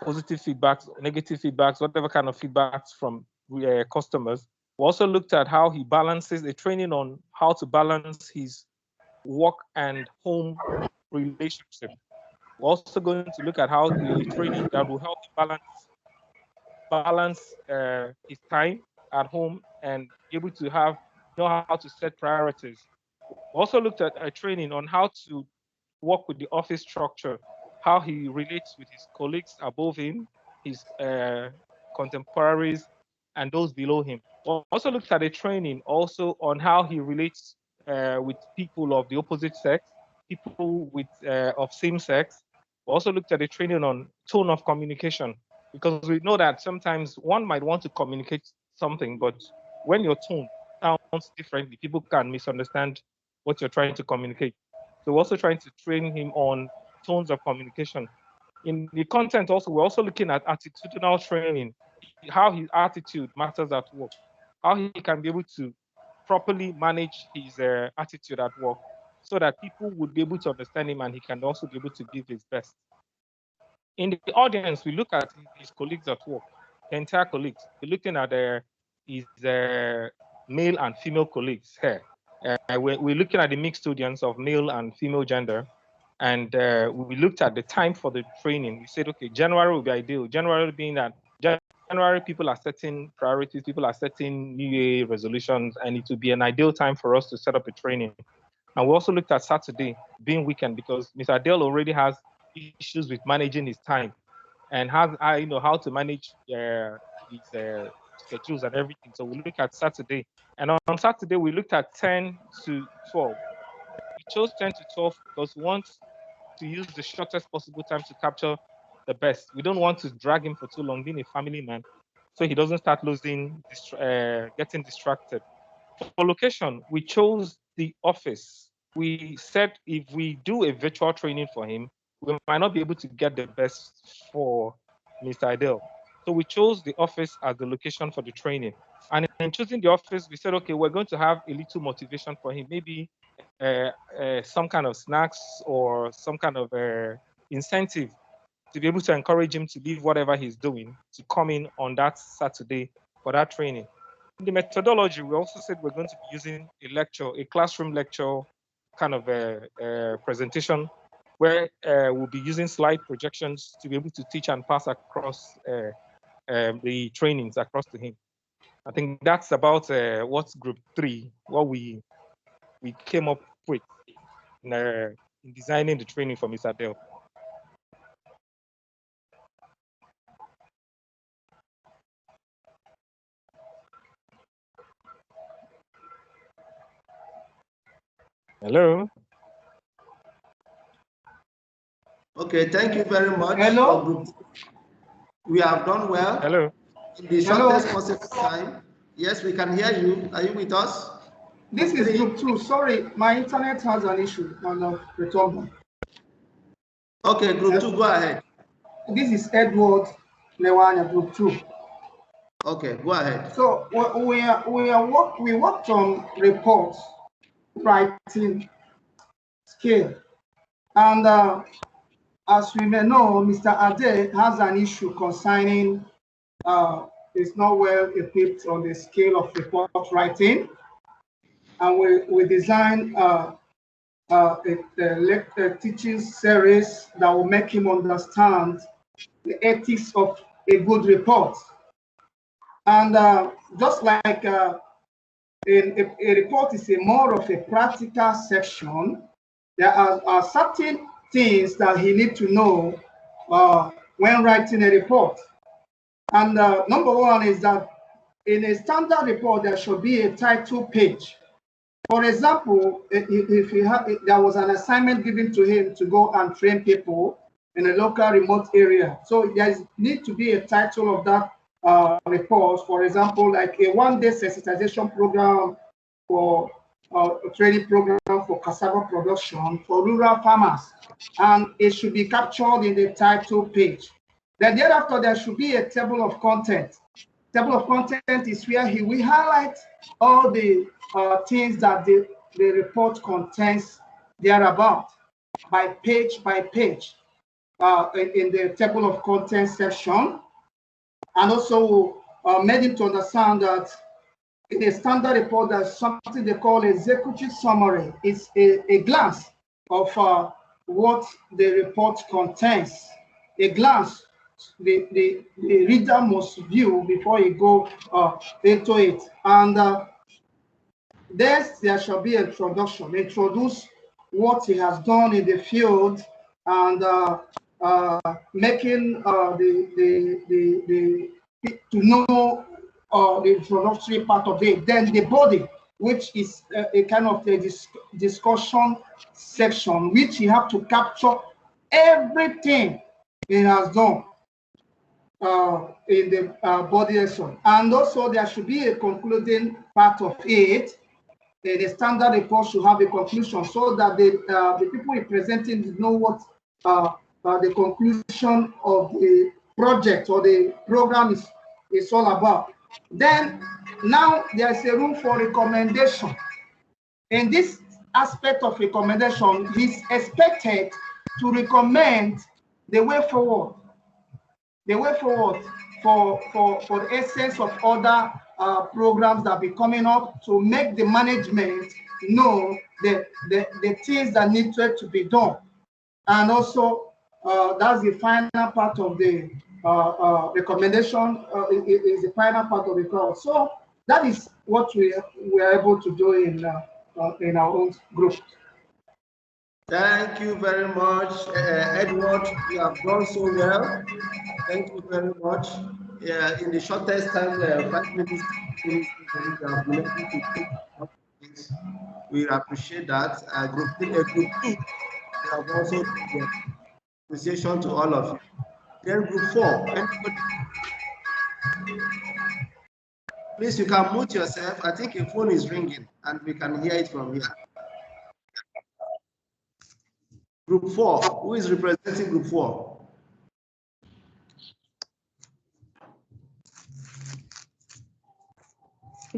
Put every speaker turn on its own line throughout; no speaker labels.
positive feedbacks, negative feedbacks, whatever kind of feedbacks from customers. We also looked at how he balances a training on how to balance his work and home relationship. We're also going to look at how a training that will help him balance his time at home and be able to know how to set priorities. We also looked at a training on how to work with the office structure, how he relates with his colleagues above him, his contemporaries, and those below him. We also looked at a training also on how he relates with people of the opposite sex, people with of same sex. We also looked at a training on tone of communication, because we know that sometimes one might want to communicate something, but when your tone sounds differently, people can misunderstand what you're trying to communicate. So we're also trying to train him on tones of communication. In the content also, we're also looking at attitudinal training, how his attitude matters at work, how he can be able to properly manage his attitude at work so that people would be able to understand him and he can also be able to give his best. In the audience, we look at his colleagues at work, the entire colleagues. We're looking at his male and female colleagues here. We're looking at the mixed audience of male and female gender. And we looked at the time for the training. We said, okay, January will be ideal. January being that January, people are setting priorities, people are setting New Year resolutions, and it would be an ideal time for us to set up a training. And we also looked at Saturday being weekend because Mr. Adele already has issues with managing his time and how to manage his schedules and everything. So we look at Saturday. And on Saturday, we looked at 10 to 12. We chose 10 to 12 because we want to use the shortest possible time to capture the best. We don't want to drag him for too long, being a family man, so he doesn't start getting distracted. For location, we chose the office. We said if we do a virtual training for him, we might not be able to get the best for Mr. Adele. So we chose the office as the location for the training. And in choosing the office, we said, okay, we're going to have a little motivation for him, maybe some kind of snacks or some kind of incentive to be able to encourage him to leave whatever he's doing to come in on that Saturday for that training. In the methodology, we also said we're going to be using a classroom lecture kind of a presentation where we'll be using slide projections to be able to teach and pass across the trainings across to him. I think that's about what's group 3, what we came up with in designing the training for Mr. Adele. Hello.
Okay, thank you very much.
Hello.
We have done well.
Hello.
In the shortest possible time. Yes, we can hear you. Are you with us?
This is group 2. Sorry, my internet has an issue.
Okay, group 2, go ahead.
This is Edward Lewanya, group 2.
Okay, go ahead.
So we worked on reports writing scale, and as we may know, Mr. Ade has an issue concerning is not well equipped on the scale of report writing, and we designed a teaching series that will make him understand the ethics of a good report. And just like a report is more of a practical section, there are certain things that he needs to know when writing a report. And number one is that in a standard report, there should be a title page. For example, if there was an assignment given to him to go and train people in a local remote area, so there needs to be a title of that report. For example, like a one-day sensitization program for a training program for cassava production for rural farmers, and it should be captured in the title page. Then thereafter, there should be a table of content. Table of content is where he will highlight all the things that the report contains thereabout by page by page. in the table of contents section, and also made him to understand that in a standard report, there's something they call executive summary. It's a glance of what the report contains. A glance the reader must view before you go into it. And there shall be introduction. Introduce what he has done in the field and making to know the introductory part of it. Then the body, which is a kind of a discussion section, which you have to capture everything he has done in the body section. And also there should be a concluding part of it. The standard report should have a conclusion so that the people representing know what the conclusion of the project or the program is all about. Then now there's a room for recommendation. In this aspect of recommendation, he's expected to recommend the way forward for the essence of other programs that be coming up to make the management know the things that need to be done. And also that's the final part of the recommendation, is the final part of the course. So that is what we are able to do in our own group.
Thank you very much, Edward. You have done so well. Thank you very much. In the shortest time, 5 minutes, we have been able to take it. We appreciate that. Group 2, we have also given appreciation to all of you. Then group 4, anybody? Please, you can mute yourself. I think your phone is ringing and we can hear it from here. Group 4, who is representing group 4?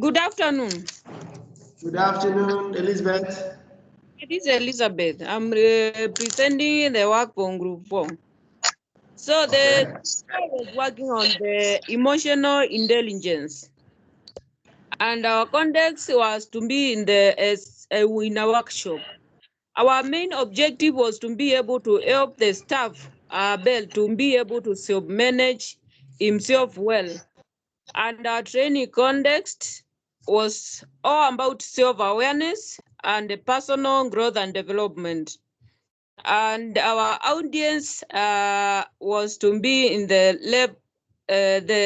Good afternoon.
Good afternoon, Elizabeth.
It is Elizabeth. I'm representing the work from group 4. So I was working on the emotional intelligence, and our context was to be in a workshop. Our main objective was to be able to help the staff to be able to self-manage himself well. And our training context was all about self-awareness and personal growth and development. And our audience was to be in the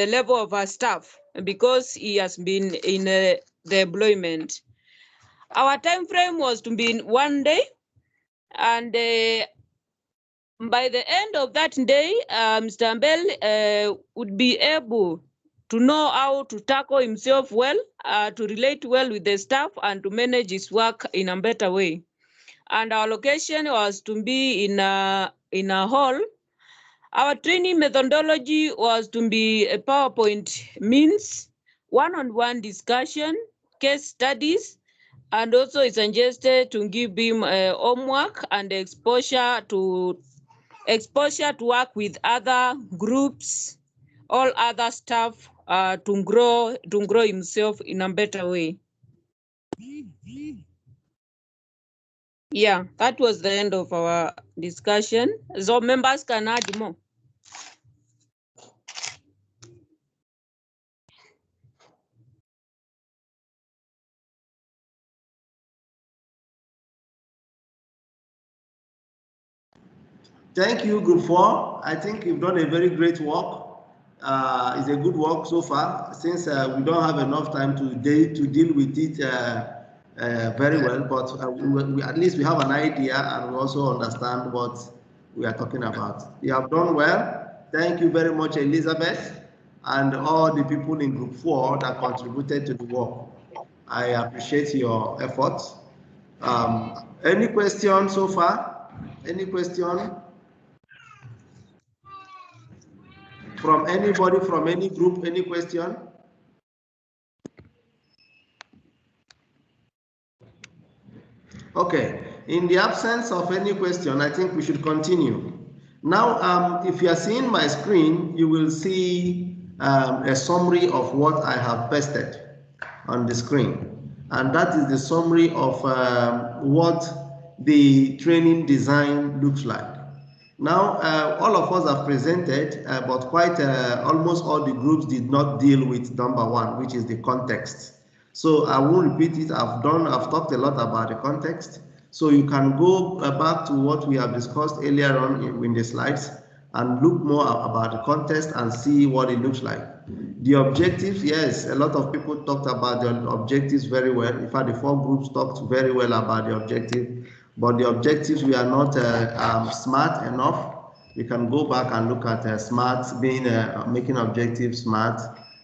level of our staff because he has been in the employment. Our time frame was to be in 1 day, and by the end of that day, Mr. Ambel would be able to know how to tackle himself well, to relate well with the staff, and to manage his work in a better way. And our location was to be in a hall. Our training methodology was to be a PowerPoint means, one-on-one discussion, case studies, and also it's suggested to give him homework and exposure to work with other groups, all other staff, to grow himself in a better way. Yeah, that was the end of our discussion. So members can add more.
Thank you, Group 4. I think you've done a very great work. It's a good work so far, since we don't have enough time to deal with it very well, but at least we have an idea and we also understand what we are talking about. You have done well. Thank you very much, Elizabeth, and all the people in Group 4 that contributed to the work. I appreciate your efforts. Any questions so far? Any question? From anybody, from any group, any question? Okay, in the absence of any question, I think we should continue. Now, if you are seeing my screen, you will see a summary of what I have pasted on the screen. And that is the summary of what the training design looks like. Now, all of us have presented, but quite almost all the groups did not deal with number one, which is the context. So I won't repeat it. I've talked a lot about the context. So you can go back to what we have discussed earlier on in the slides and look more about the context and see what it looks like. The objectives, yes, a lot of people talked about the objectives very well. In fact, the 4 groups talked very well about the objective, but the objectives, we are not smart enough. We can go back and look at smart, making objectives smart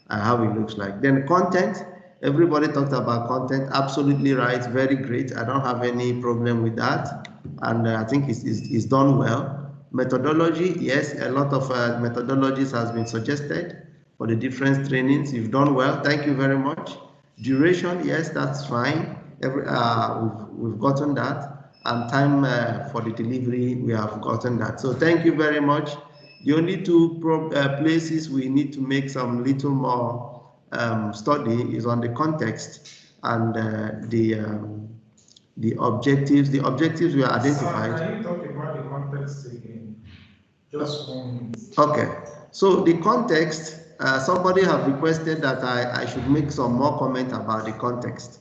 and how it looks like. Then content, everybody talked about content, absolutely right, very great. I don't have any problem with that, and I think it's done well. Methodology, yes, a lot of methodologies has been suggested for the different trainings. You've done well, thank you very much. Duration, yes, that's fine. We've gotten that. And time for the delivery, we have gotten that. So thank you very much. The only 2 places we need to make some little more study is on the context and the objectives. The objectives we identified.
Can you talk about the context again? Just 1 minute.
Okay. So the context, somebody have requested that I should make some more comment about the context.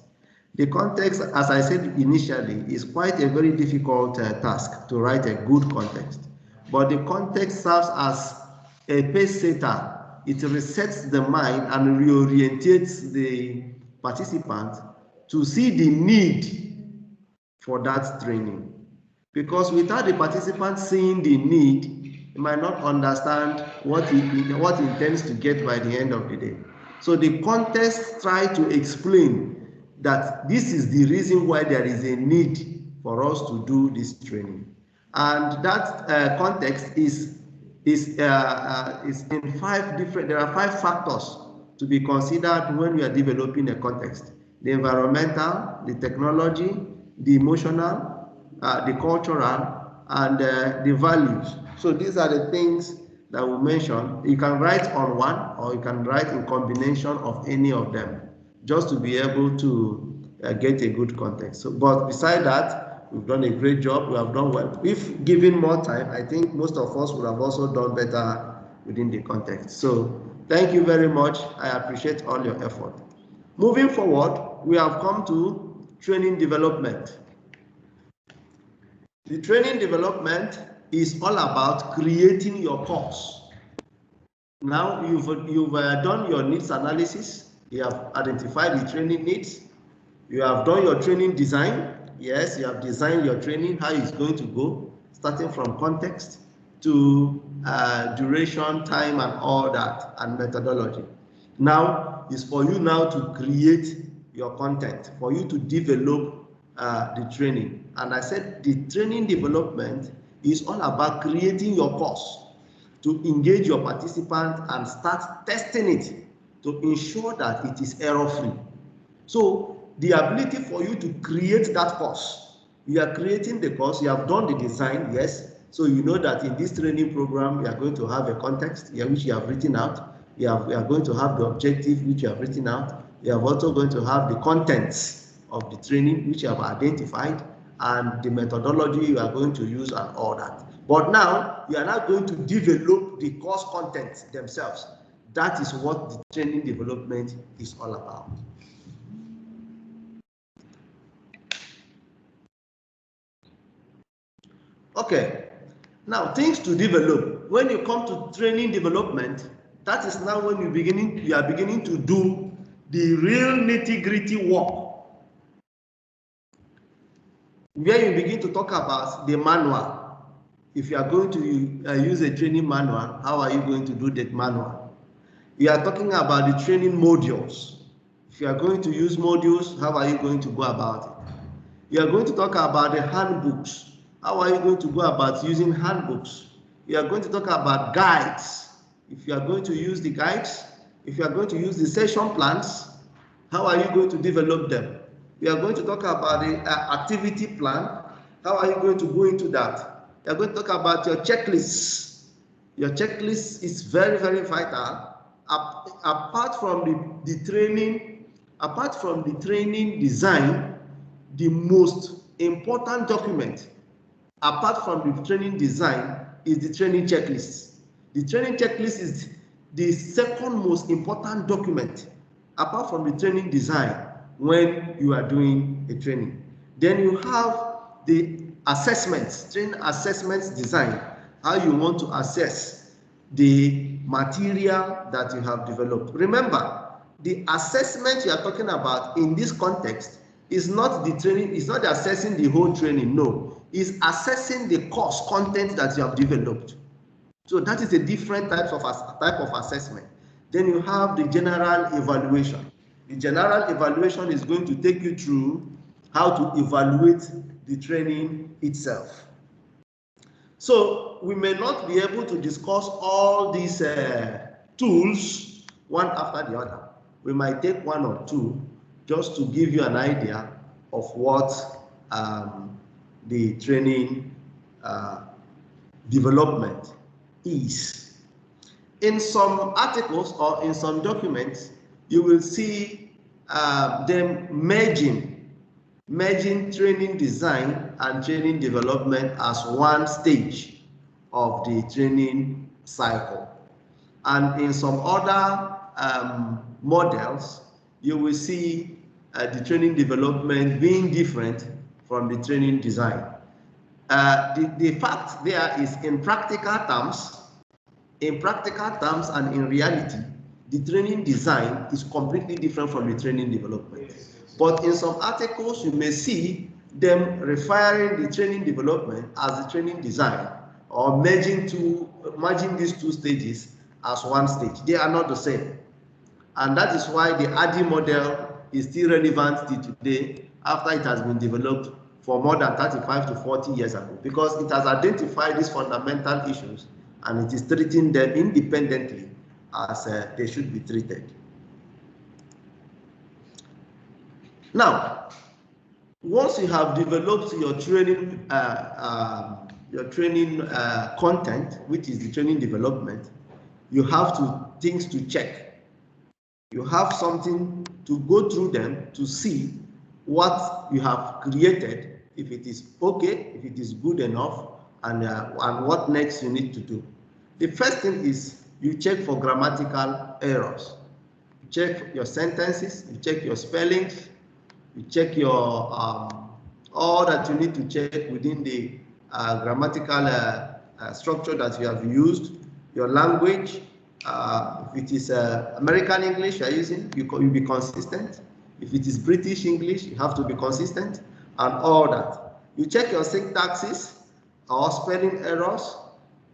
The context, as I said initially, is quite a very difficult task to write a good context. But the context serves as a pace setter. It resets the mind and reorientates the participant to see the need for that training. Because without the participant seeing the need, he might not understand what he intends to get by the end of the day. So the context tries to explain that this is the reason why there is a need for us to do this training, and that context is in 5 different. There are 5 factors to be considered when we are developing a context: the environmental, the technology, the emotional, the cultural, and the values. So these are the things that we mention. You can write on one, or you can write in combination of any of them, just to be able to get a good context. So, but beside that, we've done a great job. We have done well. If given more time, I think most of us would have also done better within the context. So thank you very much. I appreciate all your effort. Moving forward, we have come to training development. The training development is all about creating your course. Now you've done your needs analysis. You have identified the training needs. You have done your training design. Yes, you have designed your training, how it's going to go, starting from context to duration, time, and all that, and methodology. Now, it's for you now to create your content, for you to develop the training. And I said the training development is all about creating your course, to engage your participant and start testing it to ensure that it is error-free. So the ability for you to create that course, you are creating the course, you have done the design, yes. So you know that in this training program, you are going to have a context which you have written out. You are going to have the objective which you have written out. You are also going to have the contents of the training which you have identified, and the methodology you are going to use and all that. But now you are not going to develop the course contents themselves. That is what the training development is all about. Okay, now things to develop. When you come to training development, that is now when you are beginning to do the real nitty-gritty work, where you begin to talk about the manual. If you are going to use a training manual, how are you going to do that manual? We are talking about the training modules. If you are going to use modules, how are you going to go about it? You are going to talk about the handbooks. How are you going to go about using handbooks? You are going to talk about guides. If you are going to use the guides, if you are going to use the session plans, how are you going to develop them? We are going to talk about the activity plan. How are you going to go into that? We are going to talk about your checklists. Your checklist is very, very vital. Apart from the training design, the most important document apart from the training design is the training checklist. The training checklist is the second most important document apart from the training design when you are doing a training. Then you have the assessments, training assessments design, how you want to assess the material that you have developed. Remember, the assessment you are talking about in this context is not the training, it's not assessing the whole training, no. It's assessing the course content that you have developed. So that is a different type of assessment. Then you have the general evaluation. The general evaluation is going to take you through how to evaluate the training itself. So we may not be able to discuss all these tools one after the other. We might take one or two just to give you an idea of what the training development is. In some articles or in some documents, you will see them merging training design and training development as one stage of the training cycle. And in some other models, you will see the training development being different from the training design. The fact there is in practical terms and in reality, the training design is completely different from the training development. But in some articles, you may see them referring the training development as the training design or merging these two stages as one stage. They are not the same. And that is why the ADDIE model is still relevant till today after it has been developed for more than 35 to 40 years ago, because it has identified these fundamental issues and it is treating them independently as they should be treated. Now, once you have developed your training content, which is the training development, you have things to check. You have something to go through them to see what you have created, if it is okay, if it is good enough, and what next you need to do. The first thing is you check for grammatical errors. You check your sentences, you check your spellings, you check your all that you need to check within the grammatical structure that you have used, your language. If it is American English you are using, you be consistent. If it is British English, you have to be consistent, and all that. You check your syntaxes or spelling errors.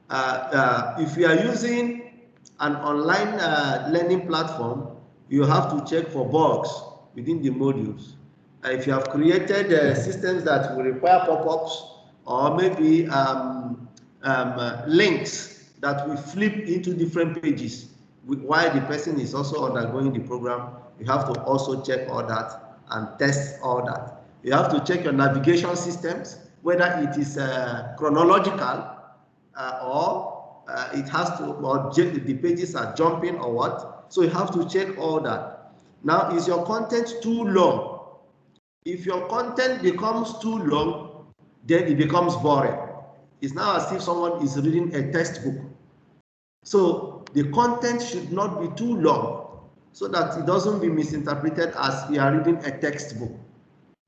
If you are using an online learning platform, you have to check for bugs within the modules. If you have created systems that will require pop-ups or maybe links that will flip into different pages while the person is also undergoing the program, you have to also check all that and test all that. You have to check your navigation systems, whether it is chronological or it has to, or the pages are jumping or what. So you have to check all that. Now, is your content too long? If your content becomes too long, then it becomes boring. It's now as if someone is reading a textbook. So the content should not be too long so that it doesn't be misinterpreted as you are reading a textbook.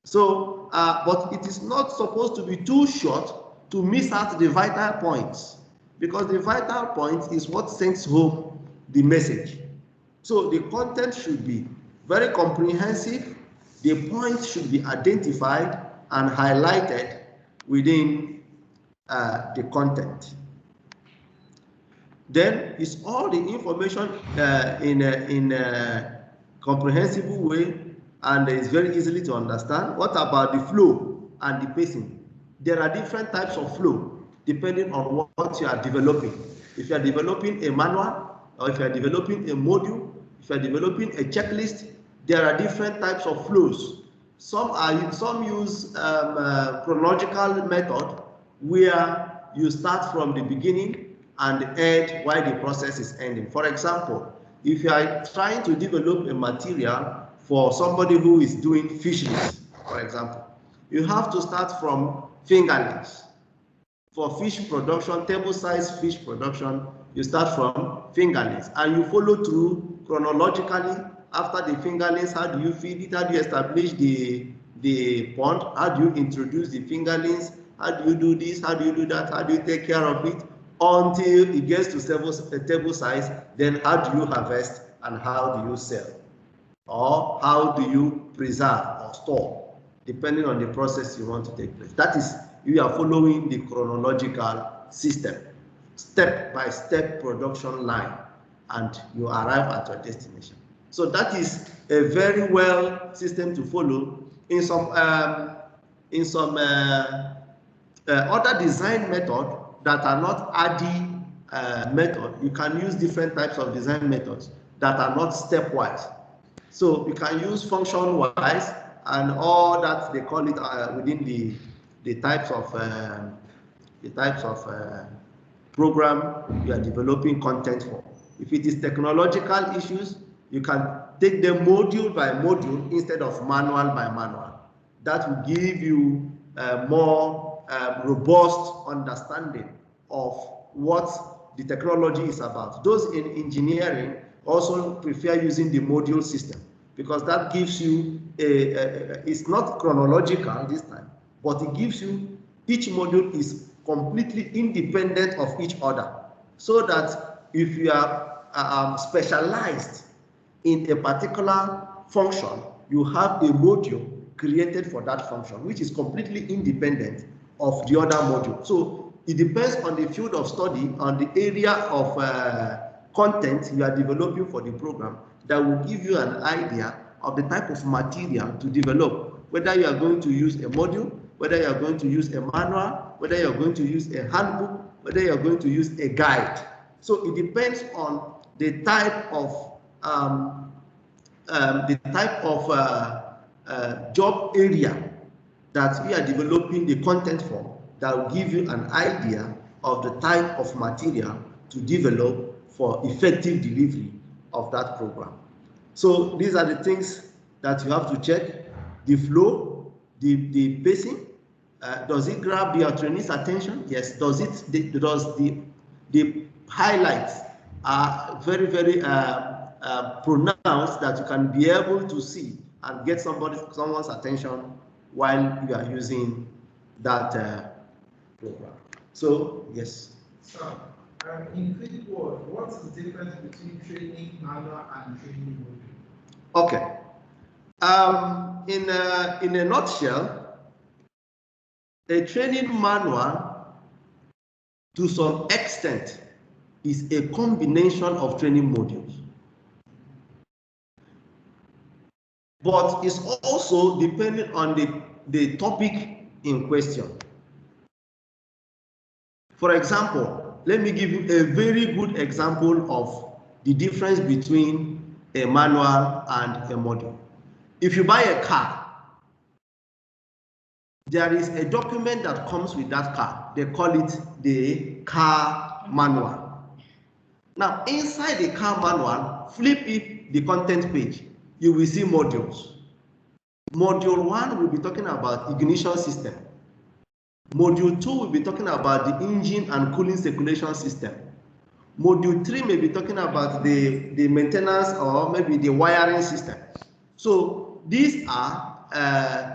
So, but it is not supposed to be too short to miss out the vital points, because the vital point is what sends home the message. So the content should be very comprehensive. The points should be identified and highlighted within the content. Then is all the information in a comprehensible way and it's very easily to understand. What about the flow and the pacing? There are different types of flow depending on what you are developing. If you are developing a manual, or if you are developing a module, if you are developing a checklist, there are different types of flows. Some use chronological method where you start from the beginning and end while the process is ending. For example, if you are trying to develop a material for somebody who is doing fisheries, for example, you have to start from fingerlings. For fish production, table size fish production, you start from fingerlings and you follow through chronologically. After the fingerlings, how do you feed it? How do you establish the pond? How do you introduce the fingerlings? How do you do this? How do you do that? How do you take care of it until it gets to table size? Then how do you harvest and how do you sell? Or how do you preserve or store, depending on the process you want to take place. That is, you are following the chronological system, step-by-step production line, and you arrive at your destination. So that is a very well system to follow. In some other design method that are not ADI method, you can use different types of design methods that are not stepwise. So you can use function-wise and all that they call it within the types of program you are developing content for. If it is technological issues, you can take them module by module instead of manual by manual. That will give you a more robust understanding of what the technology is about. Those in engineering also prefer using the module system because that gives you it's not chronological this time, but it gives you, each module is completely independent of each other, so that if you are specialized in a particular function, you have a module created for that function, which is completely independent of the other module. So it depends on the field of study, on the area of content you are developing for the program, that will give you an idea of the type of material to develop, whether you are going to use a module, whether you are going to use a manual, whether you are going to use a handbook, whether you are going to use a guide. So it depends on the type of job area that we are developing the content for, that will give you an idea of the type of material to develop for effective delivery of that program. So these are the things that you have to check: the flow, the pacing. Does it grab your trainee's attention? Yes. Does the highlights are very, very pronounced, that you can be able to see and get someone's attention while you are using that program. So yes.
So, in quick word, what is the difference between training manual and training module?
Okay. In a nutshell, a training manual, to some extent, is a combination of training modules, but it's also depending on the topic in question. For example, let me give you a very good example of the difference between a manual and a module. If you buy a car, there is a document that comes with that car. They call it the car manual. Now, inside the car manual, flip it, the content page, you will see modules. Module 1 will be talking about ignition system. Module 2 will be talking about the engine and cooling circulation system. Module 3 may be talking about the maintenance or maybe the wiring system. So these are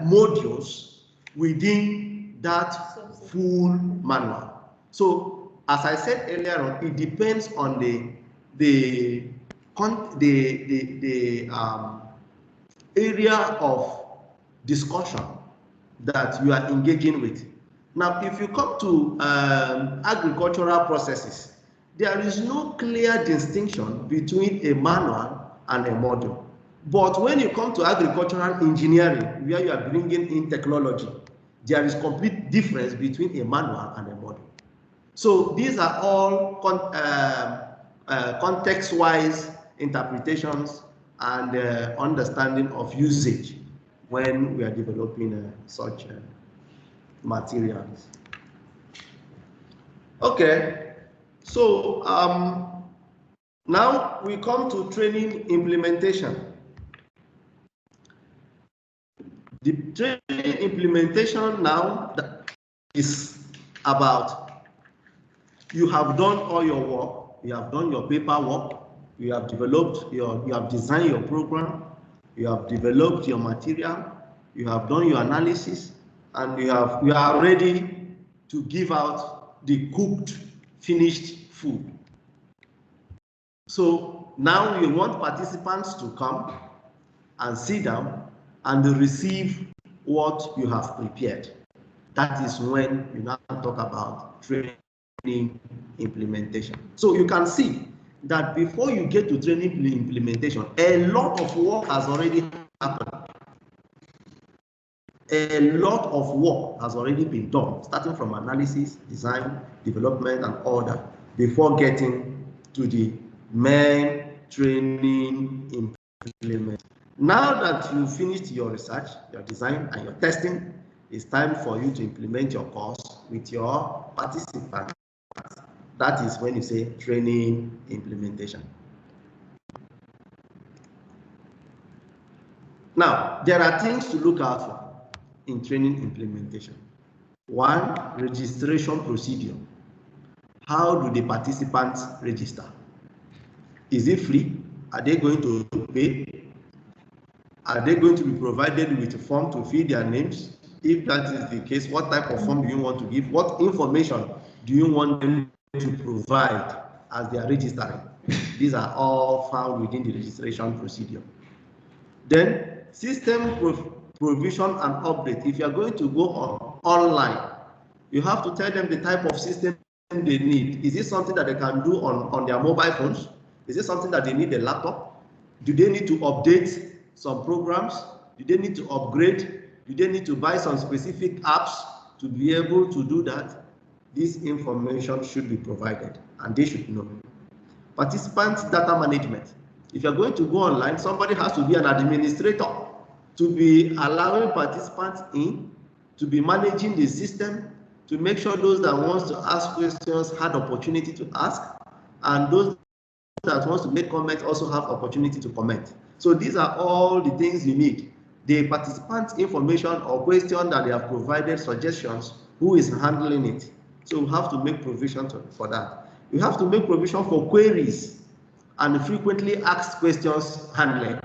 modules within that full manual. So as I said earlier on, it depends on the area of discussion that you are engaging with. Now, if you come to agricultural processes, there is no clear distinction between a manual and a module. But when you come to agricultural engineering, where you are bringing in technology, there is complete difference between a manual and a module. So these are all context-wise interpretations and understanding of usage when we are developing such materials. Okay, so now we come to training implementation. The training implementation now is about you have done all your work, you have done your paperwork, you have developed you have designed your program, you have developed your material, you have done your analysis, and you are ready to give out the cooked, finished food. So now we want participants to come and sit down and receive what you have prepared. That is when you now talk about training implementation. So you can see that before you get to training implementation, a lot of work has already happened. A lot of work has already been done, starting from analysis, design, development, and all that, before getting to the main training implementation. Now that you finished your research, your design, and your testing, it's time for you to implement your course with your participants. That is when you say training implementation. Now, there are things to look out for in training implementation. One, registration procedure. How do the participants register? Is it free? Are they going to pay? Are they going to be provided with a form to fill their names? If that is the case, what type of form do you want to give? What information do you want them to provide as they are registering? These are all found within the registration procedure. Then, system provision and update. If you are going to go online, you have to tell them the type of system they need. Is it something that they can do on their mobile phones? Is it something that they need a laptop? Do they need to update some programs? Do they need to upgrade? Do they need to buy some specific apps to be able to do that? This information should be provided, and they should know. Participant data management. If you're going to go online, somebody has to be an administrator to be allowing participants in, to be managing the system, to make sure those that wants to ask questions had opportunity to ask, and those that wants to make comments also have opportunity to comment. So these are all the things you need. The participant information or question that they have provided, suggestions, who is handling it. So we have to make provision for that. We have to make provision for queries and frequently asked questions handling.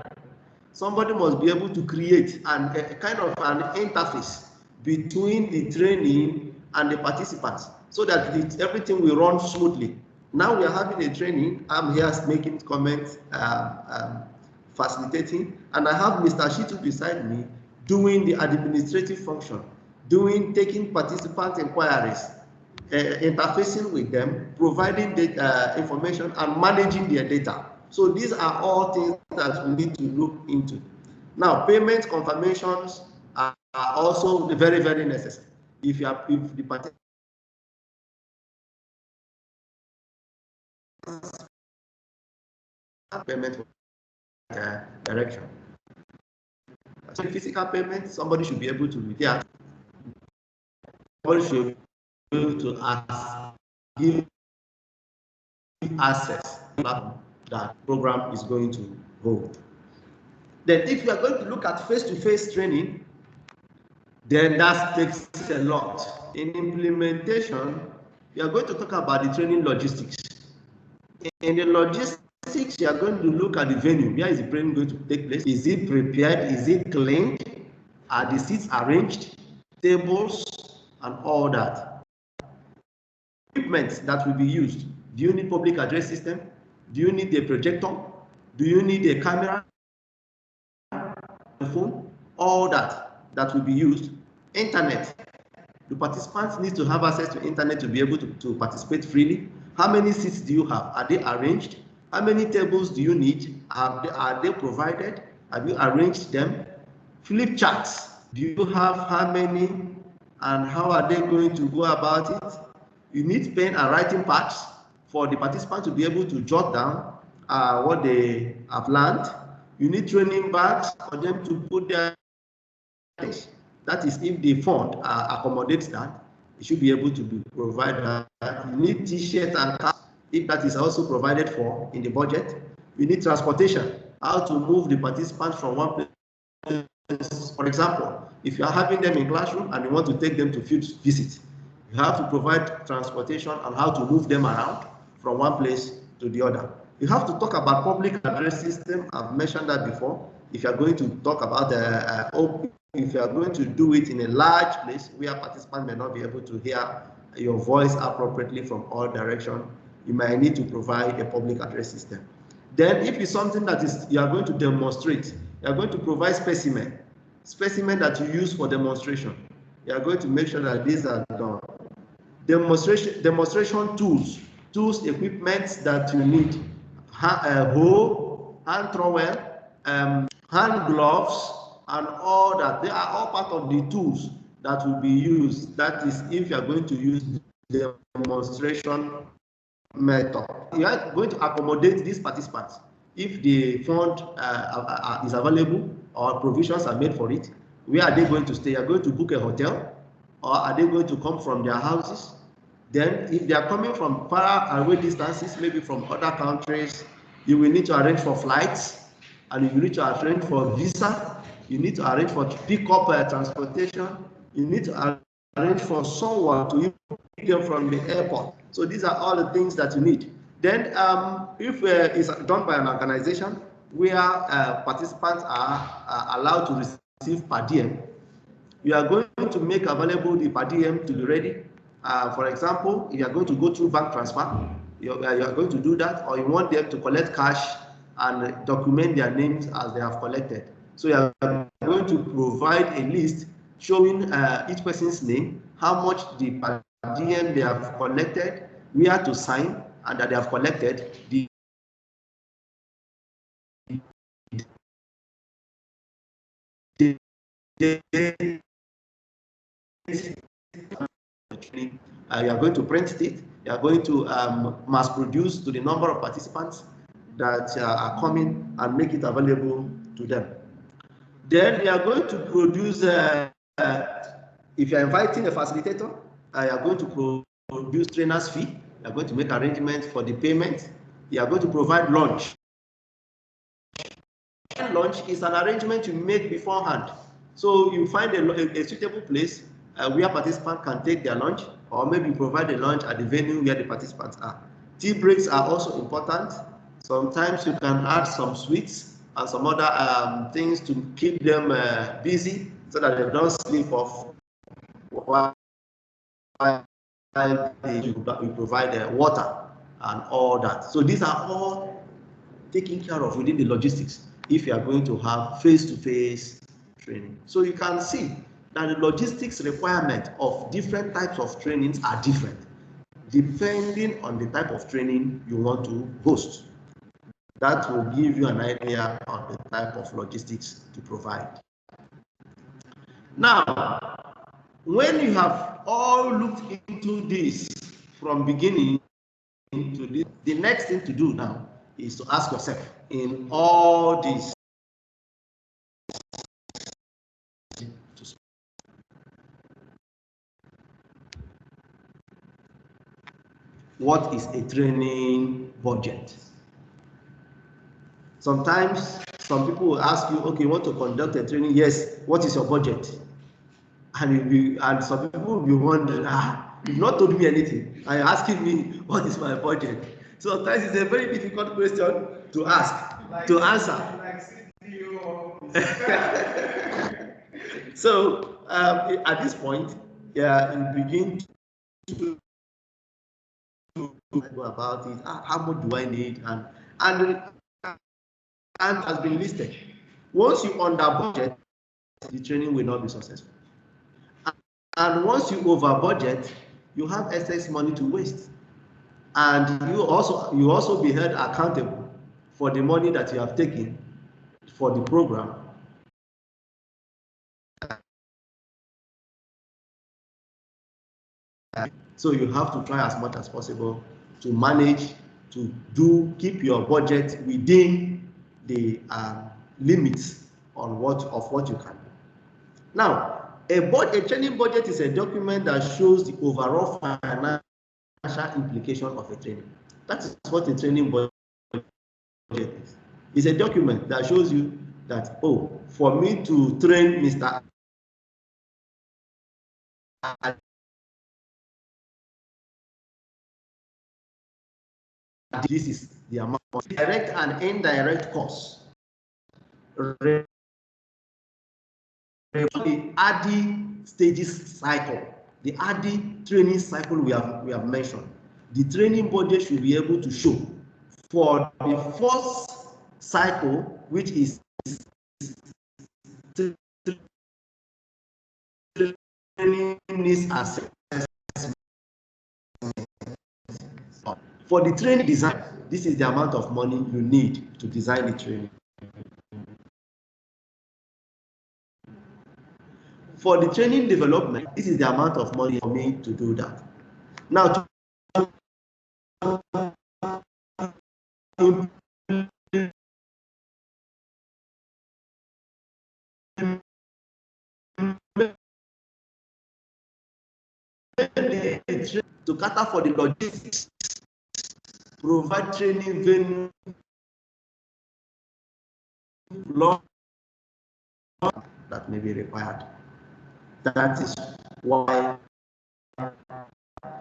Somebody must be able to create a kind of an interface between the training and the participants so that everything will run smoothly. Now we are having a training. I'm here making comments, facilitating, and I have Mr. Shitu beside me doing the administrative function, taking participant inquiries, interfacing with them, providing data, information, and managing their data. So these are all things that we need to look into. Now, payment confirmations are also very, very necessary. If the participant payment direction. So physical payment, somebody should be able to do that. Somebody should be able to give access that program is going to hold. Then if you are going to look at face-to-face training, then that takes a lot. In implementation, we are going to talk about the training logistics. In the logistics, you are going to look at the venue. Where is the training going to take place? Is it prepared? Is it cleaned? Are the seats arranged? Tables and all that. Equipment that will be used. Do you need public address system? Do you need a projector? Do you need a camera? Phone? All that will be used. Internet. The participants need to have access to internet to be able to participate freely. How many seats do you have? Are they arranged? How many tables do you need? Are they provided? Have you arranged them? Flip charts. Do you have how many? And how are they going to go about it? You need pen and writing pads for the participants to be able to jot down what they have learned. You need training bags for them to put their things. That is if the fund accommodates that. You should be able to provide that. You need t-shirt and cap, if that is also provided for in the budget. You need transportation, how to move the participants from one place. For example, if you are having them in classroom and you want to take them to field visit, you have to provide transportation and how to move them around from one place to the other. You have to talk about public address system. I've mentioned that before. If you are going to talk about if you are going to do it in a large place where participants may not be able to hear your voice appropriately from all directions, you might need to provide a public address system. Then if it's something that you are going to demonstrate, you are going to provide specimen that you use for demonstration. You are going to make sure that these are done. Demonstration tools, equipment that you need, hoe, hand trowel, hand gloves, and all that. They are all part of the tools that will be used. That is, if you are going to use demonstration method. You are going to accommodate these participants. If the fund is available or provisions are made for it, where are they going to stay? Are they going to book a hotel, or are they going to come from their houses? Then if they are coming from far away distances, maybe from other countries, you will need to arrange for flights, and you need to arrange for visa, you need to arrange for pick-up transportation, you need to arrange for someone to pick them from the airport. So these are all the things that you need. Then if it's done by an organization where participants are allowed to receive per diem, you are going to make available the per diem to be ready. For example, if you are going to go through bank transfer, you are going to do that, or you want them to collect cash and document their names as they have collected. So you are going to provide a list showing each person's name, how much the per diem they have collected, where to sign, and that they have collected, the you are going to print it, you are going to mass produce to the number of participants that are coming and make it available to them. Then you are going to produce, if you are inviting a facilitator, you are going to produce trainer's fee, you are going to make arrangements for the payment, you are going to provide lunch. Lunch is an arrangement you make beforehand. So you find a suitable place where participants can take their lunch, or maybe provide a lunch at the venue where the participants are. Tea breaks are also important. Sometimes you can add some sweets and some other things to keep them busy so that they don't sleep off while you provide water and all that. So these are all taken care of within the logistics if you are going to have face-to-face training. So you can see that the logistics requirement of different types of trainings are different depending on the type of training you want to host. That will give you an idea of the type of logistics to provide. Now, when you have all looked into this from beginning to this, the next thing to do now is to ask yourself, in all these, what is a training budget? Sometimes some people will ask you, okay, you want to conduct a training? Yes, what is your budget? And some people will be wondering, you've not told me anything, and you're asking me what is my budget. So sometimes it's a very difficult question to ask, to answer. So at this point, you begin to go about it. How much do I need? And has been listed. Once you under budget, the training will not be successful. And once you over budget, you have excess money to waste. And you also be held accountable for the money that you have taken for the program. So you have to try as much as possible to manage to keep your budget within the limits of what you can do. Now, A training budget is a document that shows the overall financial implication of a training. That is what a training budget is. It's a document that shows you that, oh, for me to train Mr. This is the amount of direct and indirect costs. The ADI stages cycle, the ADI training cycle we have mentioned. The training budget should be able to show for the first cycle, which is training needs assessment. For the training design, this is the amount of money you need to design the training. For the training development, this is the amount of money for me to do that. Now, to cater for the logistics, provide training venue, long that may be required. That is why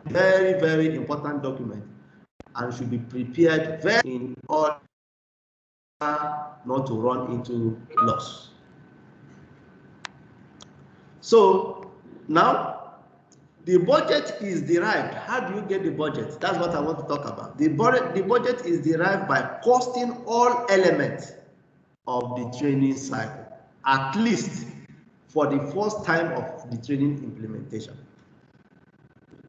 very, very important document and should be prepared very in order not to run into loss. So now the budget is derived. How do you get the budget? That's what I want to talk about. The budget is derived by costing all elements of the training cycle, at least for the first time of the training implementation.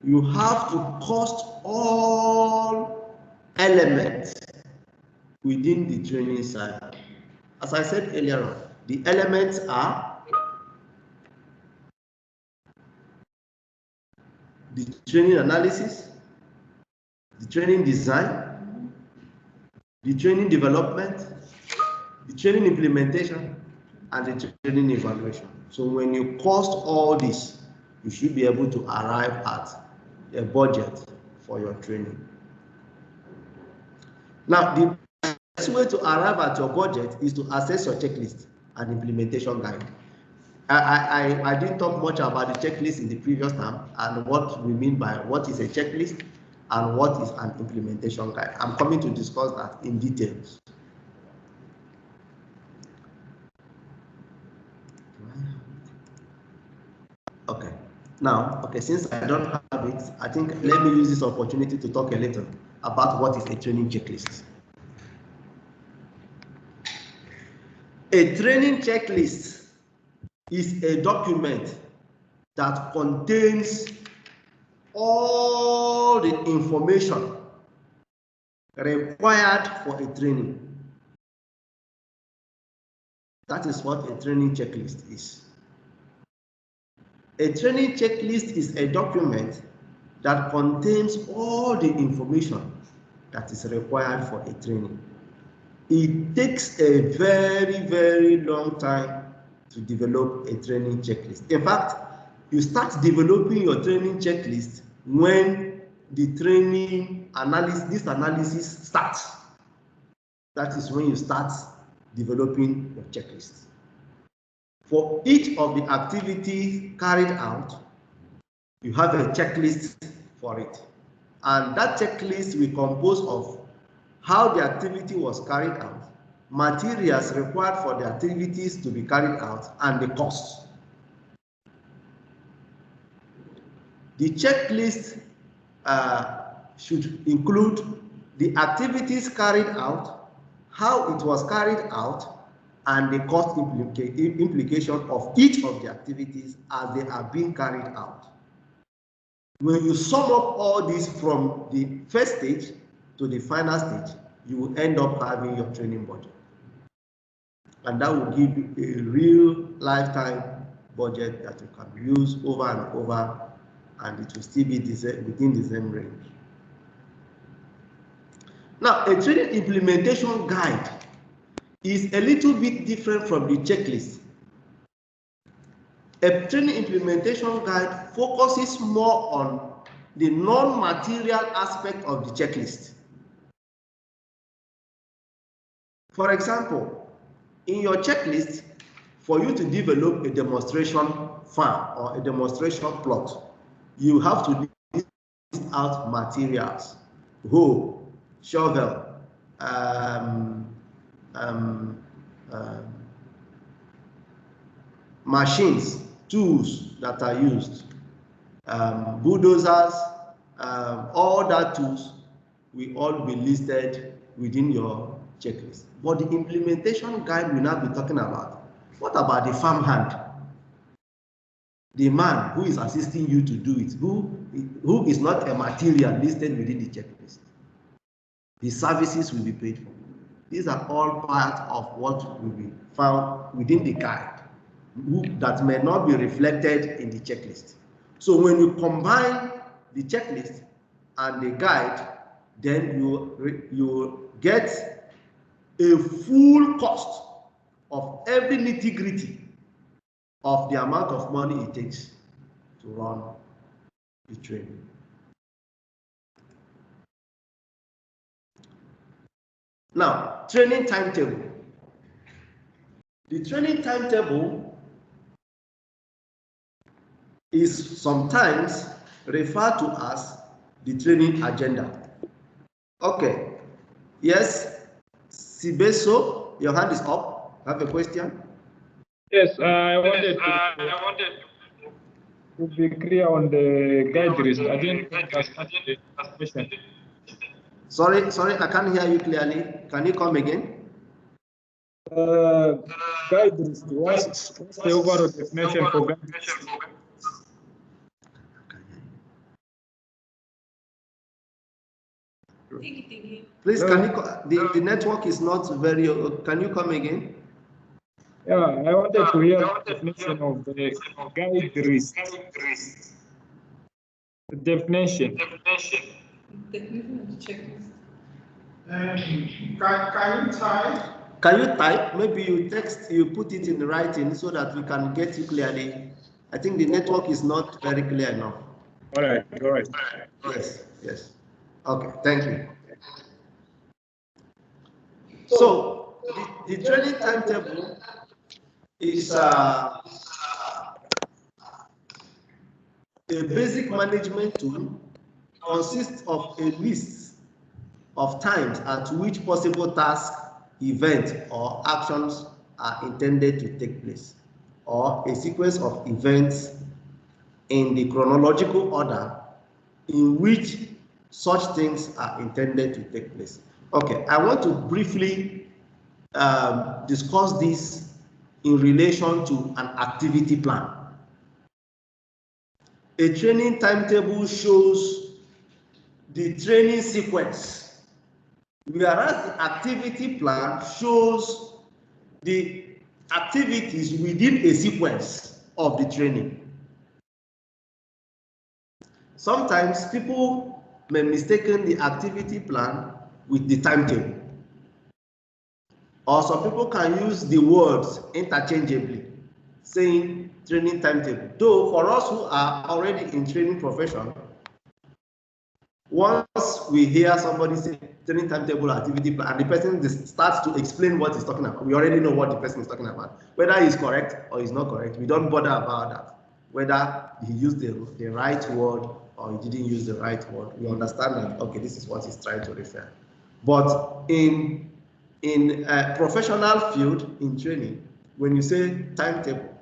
You have to cost all elements within the training cycle. As I said earlier on, the elements are the training analysis, the training design, the training development, the training implementation, and the training evaluation. So when you cost all this, you should be able to arrive at a budget for your training. Now, the best way to arrive at your budget is to assess your checklist and implementation guide. I didn't talk much about the checklist in the previous time and what we mean by what is a checklist and what is an implementation guide. I'm coming to discuss that in details. Okay. Now, okay, since I don't have it, I think let me use this opportunity to talk a little about what is a training checklist. A training checklist is a document that contains all the information required for a training. That is what a training checklist is. A training checklist is a document that contains all the information that is required for a training. It takes a very, very long time to develop a training checklist. In fact, you start developing your training checklist when the training analysis, this analysis starts. That is when you start developing your checklist. For each of the activities carried out, you have a checklist for it. And that checklist will compose of how the activity was carried out, materials required for the activities to be carried out, and the costs. The checklist should include the activities carried out, how it was carried out, and the cost implication of each of the activities as they are being carried out. When you sum up all this from the first stage to the final stage, you will end up having your training budget. And that will give you a real lifetime budget that you can use over and over, and it will still be within the same range. Now, a training implementation guide is a little bit different from the checklist. A training implementation guide focuses more on the non-material aspect of the checklist. For example, in your checklist, for you to develop a demonstration farm or a demonstration plot, you have to list out materials: hoe, shovel, machines, tools that are used, bulldozers, all that tools will all be listed within your checklist. But the implementation guide will not be talking about, what about the farmhand? The man who is assisting you to do it, who is not a material listed within the checklist. The services will be paid for. These are all part of what will be found within the guide that may not be reflected in the checklist. So when you combine the checklist and the guide, then you get a full cost of every nitty-gritty of the amount of money it takes to run the training. Now, training timetable. The training timetable is sometimes referred to as the training agenda. Okay. Yes, Sibeso, your hand is up. Have a question?
Yes, I wanted to be clear on the guide list. I didn't understand the question.
Sorry, I can't hear you clearly. Can you come again?
Guide list. What's the overall definition for guide list?
Please, can you? The network is not very. Can you come again?
Yeah, I wanted to hear the definition of the guide list. The definition.
Definition of the checklist.
Can you type?
Can you type? Maybe you text, you put it in writing so that we can get you clearly. I think the network is not very clear enough.
All right.
Yes. Okay, thank you. So, the training timetable is a basic management tool, consists of a list of times at which possible tasks, events, or actions are intended to take place, or a sequence of events in the chronological order in which such things are intended to take place. Okay, I want to briefly discuss this in relation to an activity plan. A training timetable shows the training sequence, whereas the activity plan shows the activities within a sequence of the training. Sometimes people may mistaken the activity plan with the timetable, or some people can use the words interchangeably, saying training timetable. Though for us who are already in training profession, once we hear somebody say training timetable, activity plan, and the person starts to explain what he's talking about, we already know what the person is talking about. Whether he's correct or he's not correct, we don't bother about that. Whether he used the right word or he didn't use the right word, we understand that, okay, this is what he's trying to refer. But in a professional field, in training, when you say timetable,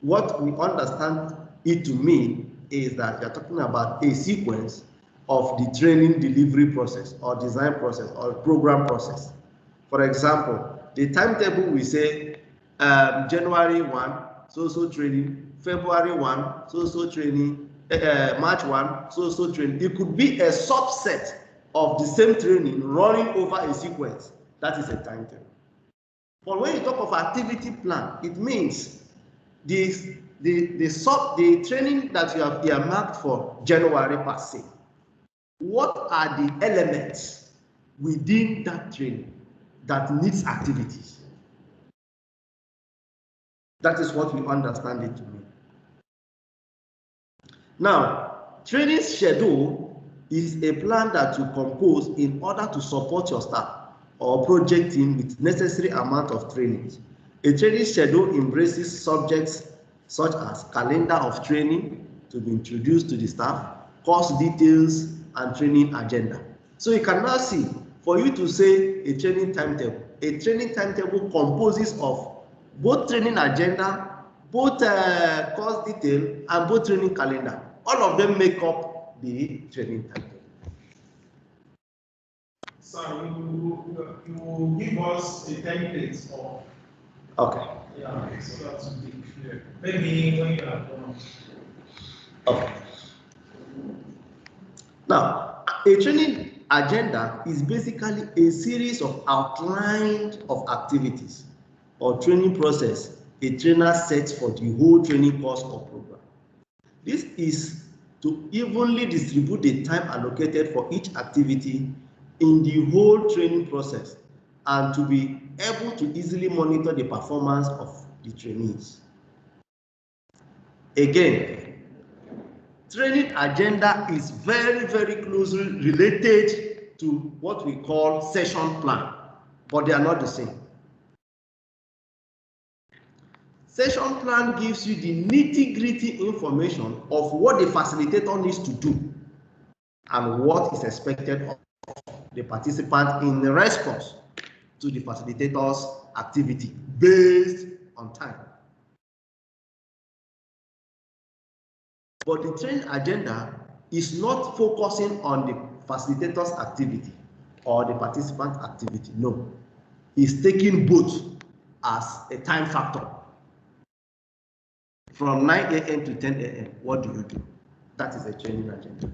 what we understand it to mean is that you're talking about a sequence of the training delivery process or design process or program process. For example, the timetable we say January 1, so training, February 1, so training, March 1, so training. It could be a subset of the same training running over a sequence. That is a timetable. But when you talk of activity plan, it means the training that you have earmarked for January per se. What are the elements within that training that needs activities? That is what we understand it to mean. Now, training schedule is a plan that you compose in order to support your staff or project team with necessary amount of training. A training schedule embraces subjects such as calendar of training to be introduced to the staff, course details, and training agenda. So you can now see, for you to say a training timetable composes of both training agenda, both course detail, and both training calendar. All of them make up the training timetable.
So you give us a template of.
Okay.
Yeah, so that will be clear. Maybe when you are done.
Okay. Now, a training agenda is basically a series of outlined of activities or training process a trainer sets for the whole training course or program. This is to evenly distribute the time allocated for each activity in the whole training process and to be able to easily monitor the performance of the trainees. Again, training agenda is very, very closely related to what we call session plan, but they are not the same. Session plan gives you the nitty-gritty information of what the facilitator needs to do and what is expected of the participant in response to the facilitator's activity based on time. But the training agenda is not focusing on the facilitator's activity or the participant's activity. No, it's taking both as a time factor. From 9 a.m. to 10 a.m., what do you do? That is a training agenda.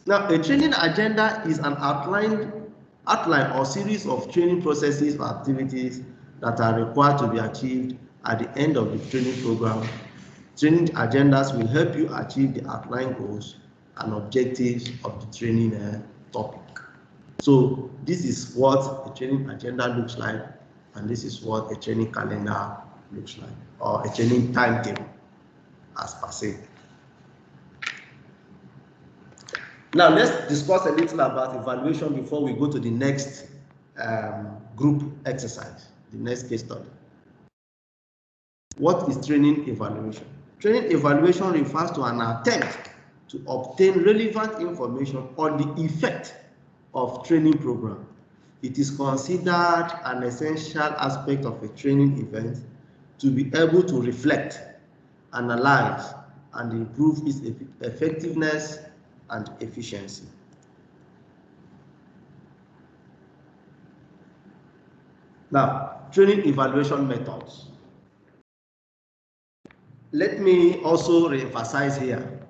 Now, a training agenda is an outline or series of training processes or activities that are required to be achieved at the end of the training program. Training agendas will help you achieve the outline goals and objectives of the training topic. So this is what a training agenda looks like, and this is what a training calendar looks like, or a training timetable as per se. Now let's discuss a little about evaluation before we go to the next group exercise, the next case study. What is training evaluation? Training evaluation refers to an attempt to obtain relevant information on the effect of training program. It is considered an essential aspect of a training event to be able to reflect, analyze, and improve its effectiveness and efficiency. Now, training evaluation methods. Let me also re-emphasize here.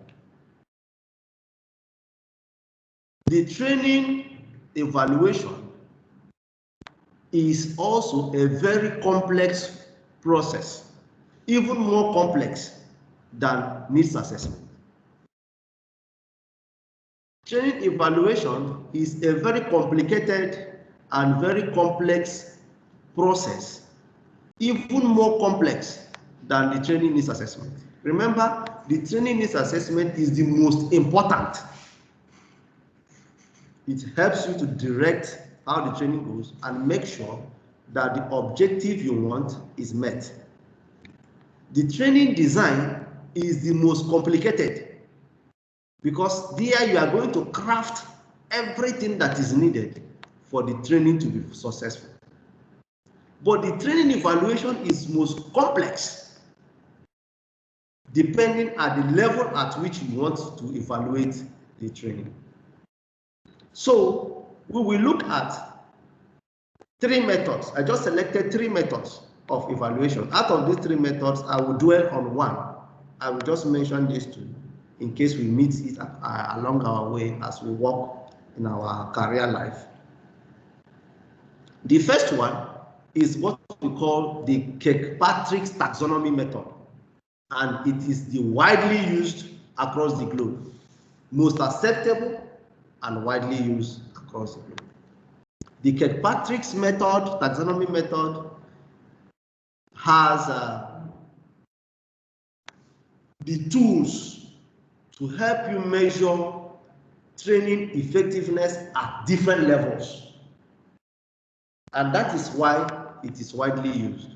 The training evaluation is also a very complex process, even more complex than needs assessment. Training evaluation is a very complicated and very complex process, even more complex than the training needs assessment. Remember, the training needs assessment is the most important. It helps you to direct how the training goes and make sure that the objective you want is met. The training design is the most complicated because there you are going to craft everything that is needed for the training to be successful. But the training evaluation is most complex depending on the level at which you want to evaluate the training. So we will look at three methods. I just selected three methods of evaluation. Out of these three methods, I will dwell on one. I will just mention these two in case we meet it along our way as we walk in our career life. The first one is what we call the Kirkpatrick's taxonomy method, and it is the widely used across the globe, most acceptable and widely used across the globe. The Kirkpatrick's method, taxonomy method, has the tools to help you measure training effectiveness at different levels. And that is why it is widely used.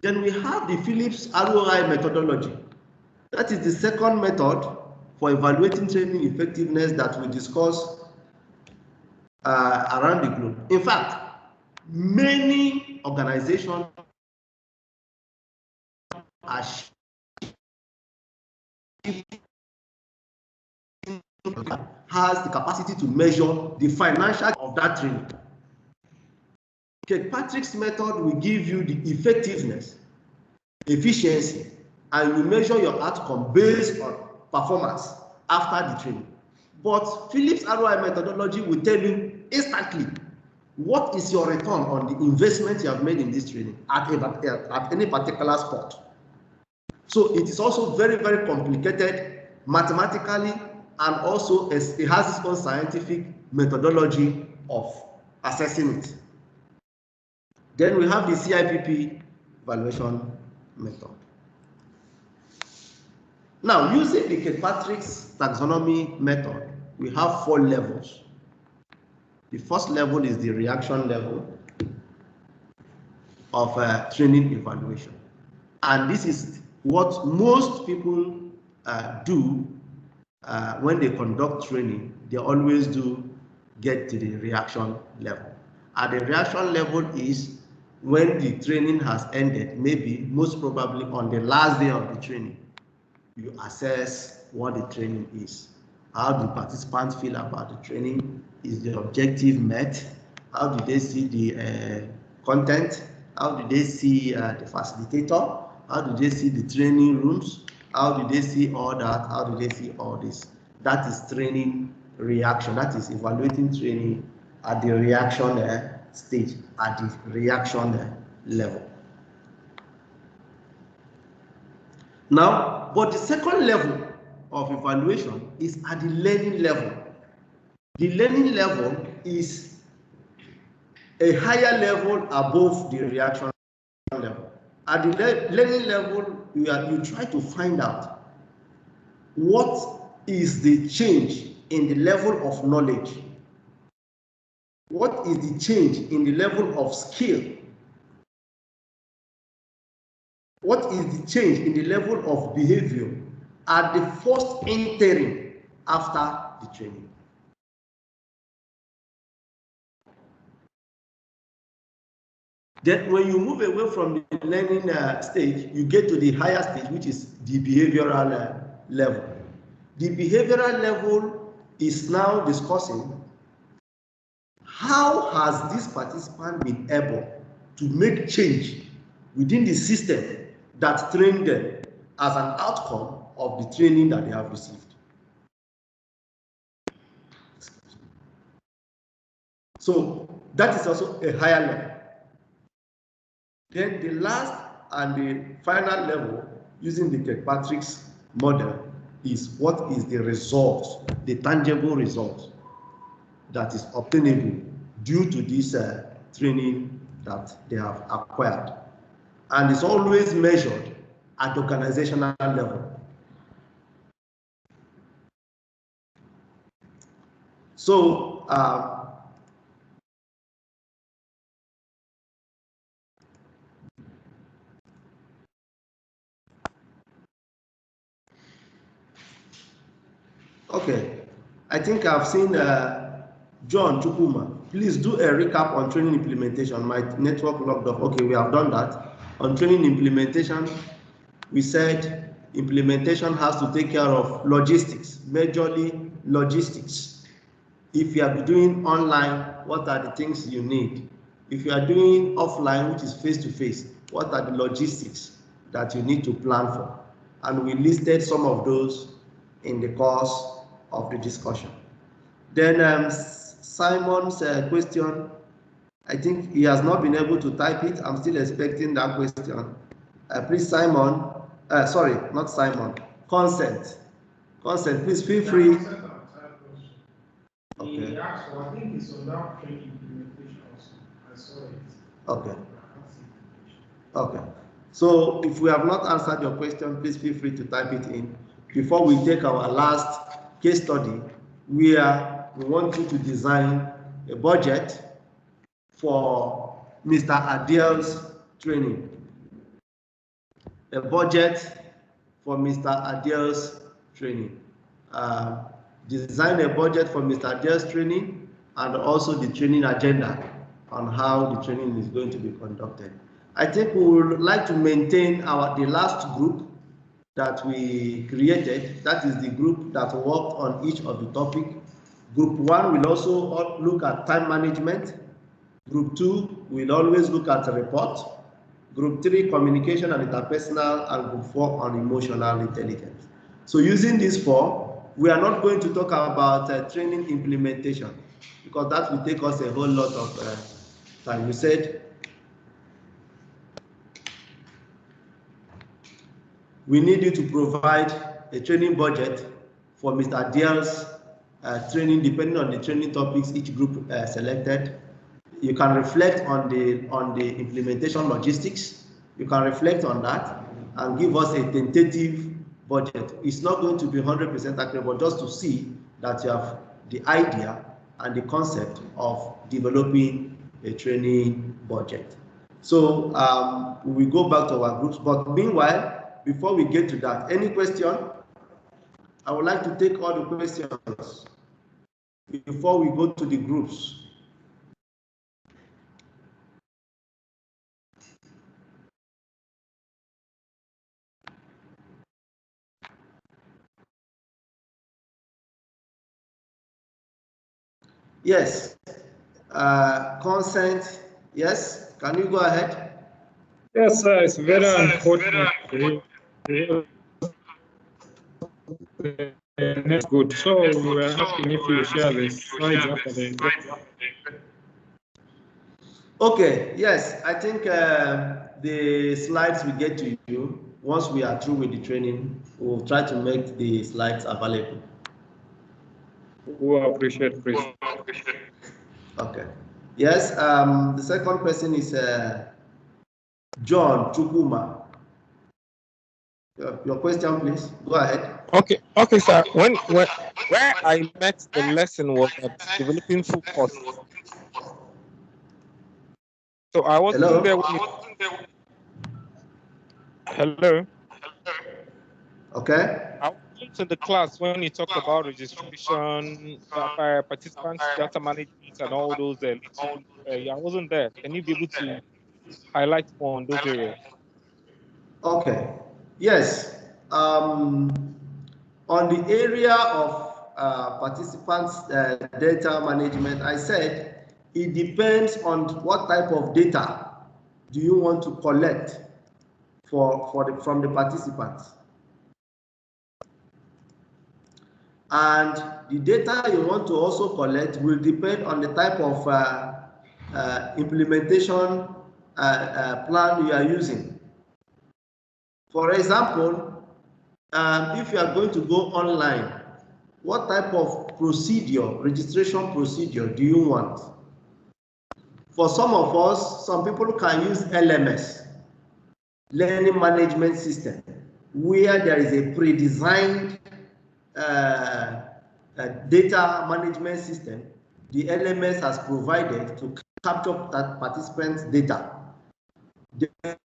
Then we have the Phillips ROI methodology. That is the second method for evaluating training effectiveness that we discuss around the globe. In fact, many organizations are has the capacity to measure the financial of that training. Kirkpatrick's method will give you the effectiveness, efficiency, and you measure your outcome based on performance after the training. But Phillips ROI methodology will tell you instantly what is your return on the investment you have made in this training at any particular spot. So it is also very, very complicated mathematically, and also it has its own scientific methodology of assessing it. Then we have the CIPP evaluation method. Now, using the Kirkpatrick's taxonomy method, we have 4 levels. The first level is the reaction level of training evaluation. And this is what most people do when they conduct training. They always do get to the reaction level. And the reaction level is when the training has ended, maybe most probably on the last day of the training. You assess what the training is. How do participants feel about the training? Is the objective met? How do they see the content? How do they see the facilitator? How do they see the training rooms? How do they see all that? How do they see all this? That is training reaction. That is evaluating training at the reaction stage, at the reaction level. Now, but the second level of evaluation is at the learning level. The learning level is a higher level above the reaction level. At the learning level, you try to find out what is the change in the level of knowledge. What is the change in the level of skill? What is the change in the level of behavior at the first entering after the training? Then when you move away from the learning stage, you get to the higher stage, which is the behavioral level. The behavioral level is now discussing how has this participant been able to make change within the system that trained them as an outcome of the training that they have received. So that is also a higher level. Then the last and the final level using the Kirkpatrick's model is what is the result, the tangible result that is obtainable due to this training that they have acquired. And it's always measured at the organizational level. So, okay, I think I've seen John Chukuma. Please do a recap on training implementation. My network logged off. Okay, we have done that. On training implementation, we said implementation has to take care of logistics, majorly logistics. If you are doing online, what are the things you need? If you are doing offline, which is face-to-face, what are the logistics that you need to plan for? And we listed some of those in the course of the discussion. Then Simon's question, I think he has not been able to type it. I'm still expecting that question. Please, Simon, sorry, not Simon, consent. Consent, please feel free. Okay.
He asked for, I think it's on that training implementation also. I saw it.
Okay. Okay. So if we have not answered your question, please feel free to type it in before we take our last case study, where we want you to design a budget for Mr. Adiel's training. A budget for Mr. Adiel's training. Design a budget for Mr. Adiel's training and also the training agenda on how the training is going to be conducted. I think we would like to maintain the last group that we created. That is the group that worked on each of the topic. Group 1 will also look at time management. Group 2 will always look at report. Group 3, communication and interpersonal, and Group 4 on emotional intelligence. So using these 4, we are not going to talk about training implementation, because that will take us a whole lot of time. You said we need you to provide a training budget for Mr. Adiel's training, depending on the training topics each group selected. You can reflect on the implementation logistics. You can reflect on that and give us a tentative budget. It's not going to be 100% accurate, but just to see that you have the idea and the concept of developing a training budget. So we go back to our groups, but meanwhile, before we get to that, any question? I would like to take all the questions before we go to the groups. Yes, consent. Yes, can you go ahead?
Yes, sir, it's very unfortunate. That's good. So we were asking if you share the slides after the.
Okay, yes, I think the slides will get to you once we are through with the training. We'll try to make the slides available.
We appreciate, please.
Okay. Yes, the second person is John Chukuma. Your question, please. Go ahead.
Okay, sir. Where I met the lesson was at developing full cost. So I wasn't there when Hello.
Okay.
I wasn't in the class when you talked about registration, participants, data management, and all those little. I wasn't there. Can you be able to highlight more on those areas?
Okay. Yes. On the area of participants data management, I said it depends on what type of data do you want to collect from the participants. And the data you want to also collect will depend on the type of implementation plan you are using. For example, if you are going to go online, what type of procedure, registration procedure do you want? For some of us, some people can use LMS, Learning Management System, where there is a pre-designed data management system the LMS has provided to capture that participant's data.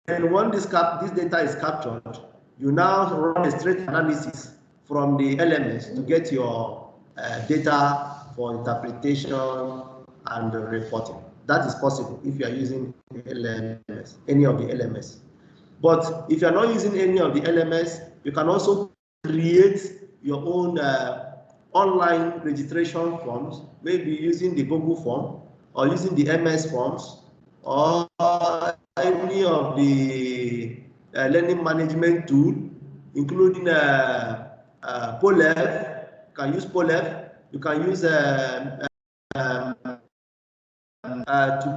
Then when this data is captured, you now run a straight analysis from the LMS to get your data for interpretation and reporting. That is possible if you are using LMS, any of the LMS. But if you are not using any of the LMS, you can also create your own online registration forms, maybe using the Google form or using the MS forms or any of the learning management tool, including Polev. You can use Polev. You can use to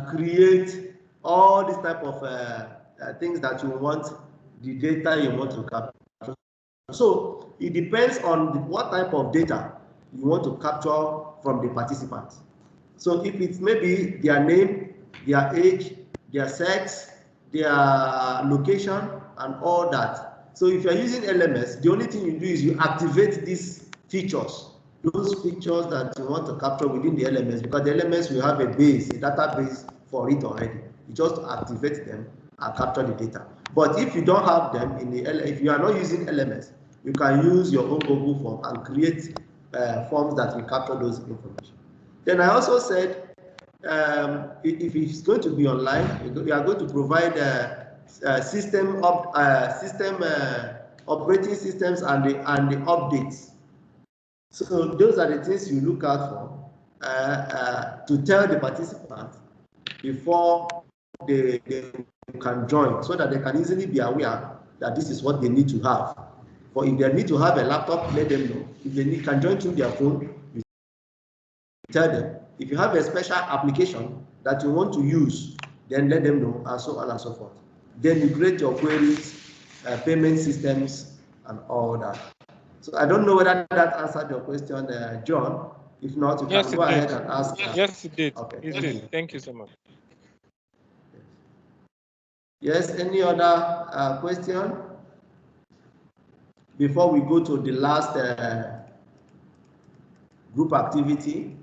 create all these type of things that you want, the data you want to capture. So it depends on what type of data you want to capture from the participants. So if it's maybe their name, their age, their sex, their location and all that. So if you are using LMS, the only thing you do is you activate these features, those pictures that you want to capture within the LMS, because the LMS will have a database for it already. You just activate them and capture the data. But if you don't have them if you are not using LMS, you can use your own Google form and create forms that will capture those information. Then I also said, if it's going to be online, you are going to provide operating systems and the updates. So those are the things you look out for to tell the participants before they can join, so that they can easily be aware that this is what they need to have. For if they need to have a laptop, let them know. If they can join through their phone, you tell them. If you have a special application that you want to use, then let them know, and so on and so forth. Then you create your queries, payment systems, and all that. So I don't know whether that answered your question, John. If not, you can go ahead and ask.
Yes, it did.
Okay.
It did. Thank you so much.
Yes, any other question before we go to the last group activity?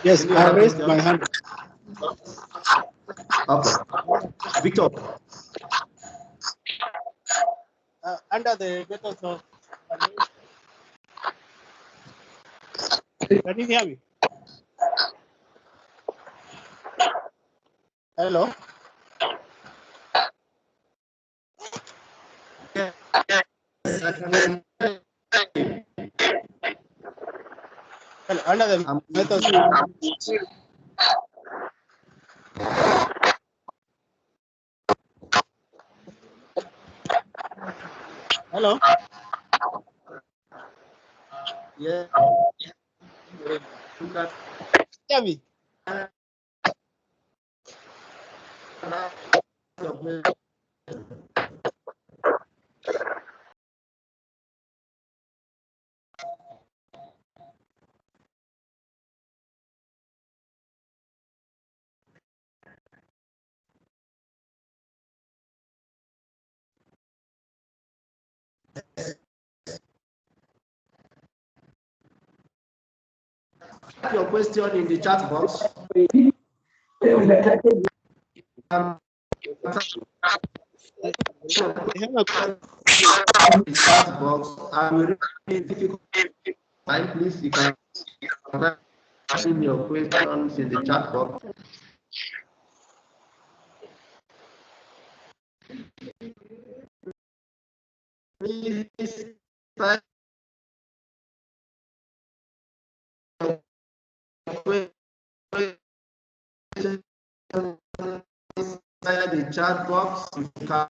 Yes, I raised my hand.
Okay. Victor.
Under the methods of. Can you hear me? Hello?
Yes.
Under the methods. Hello?
Yeah.
Hear me?
Your question in the chat box. Chat box. I will read difficult time, please. You can write in your questions in the chat box. Please type inside the chat box. You can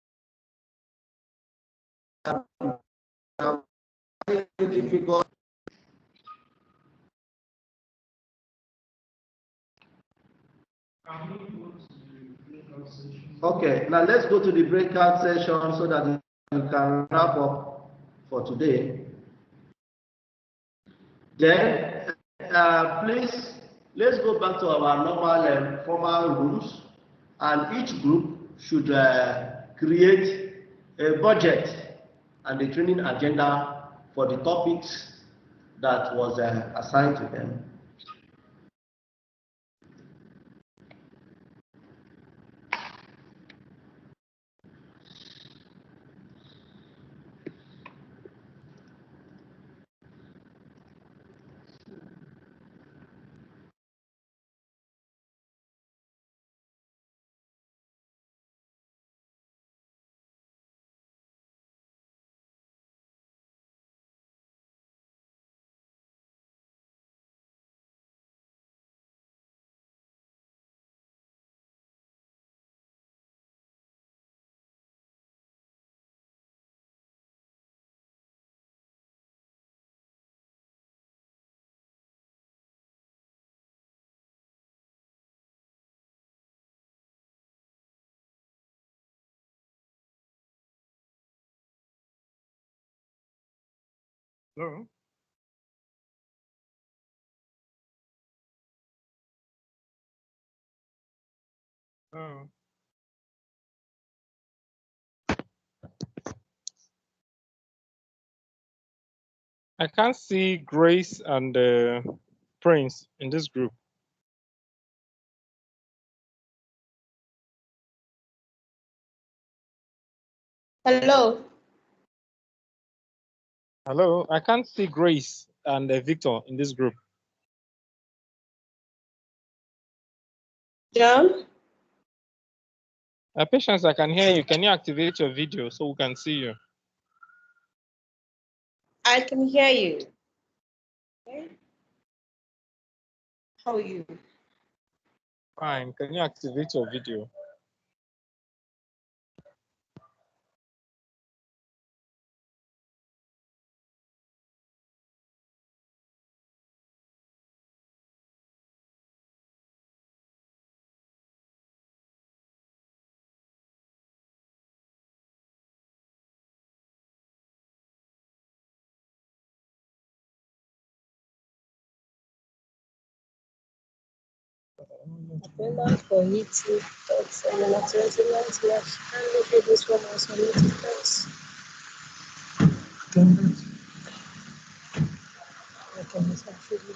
difficult. Okay, now let's go to the breakout session so that we can wrap up for today. Then, please, let's go back to our normal formal rooms, and each group should create a budget and a training agenda for the topics that was assigned to them.
Hello? Oh. I can't see Grace and Prince in this group.
Hello.
Hello, I can't see Grace and Victor in this group.
John?
Patience, I can hear you. Can you activate your video so we can see you?
I can hear you. Okay. How are you?
Fine. Can you activate your video?
Attendance for meeting talks and an attendance slash and look this one as meeting talks. Okay, it's actually.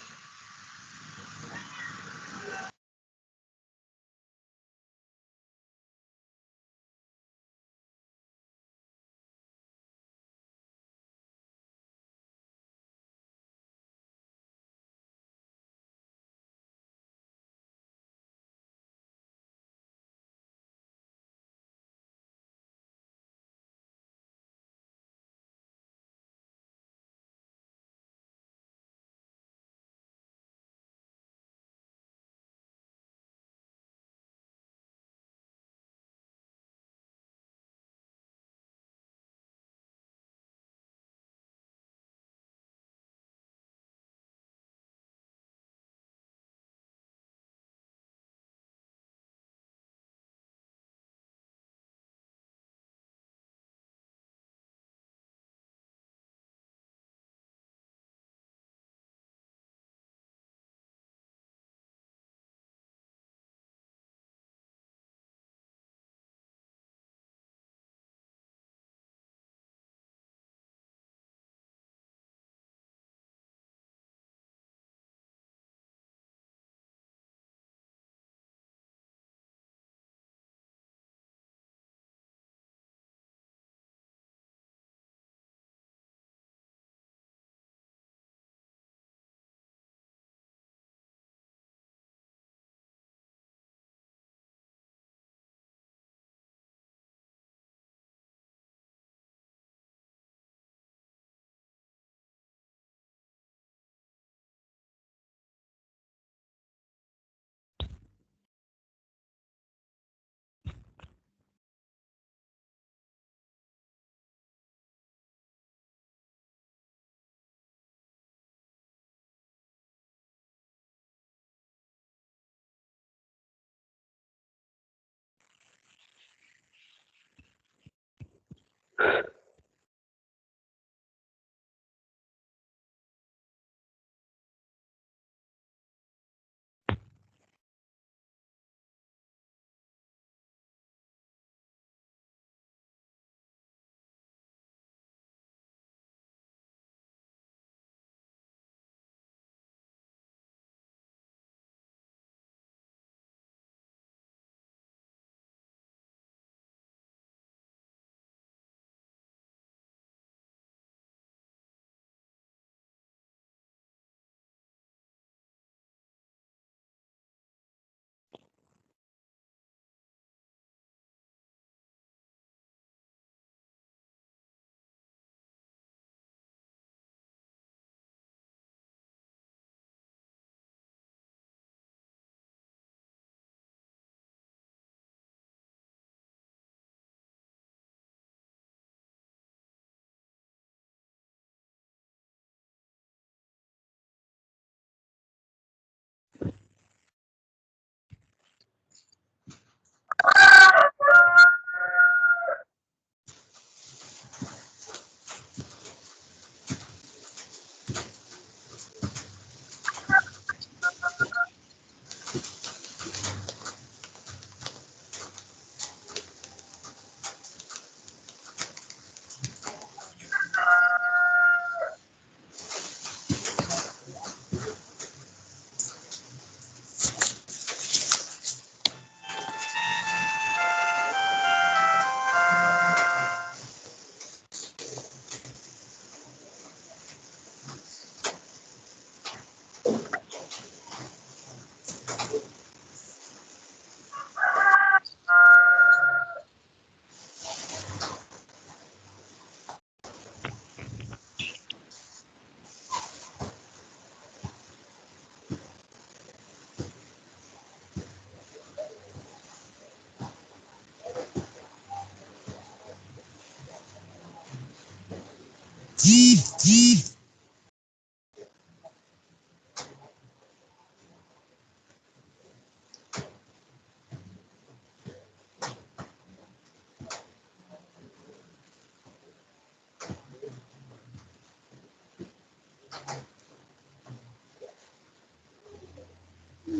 Hello?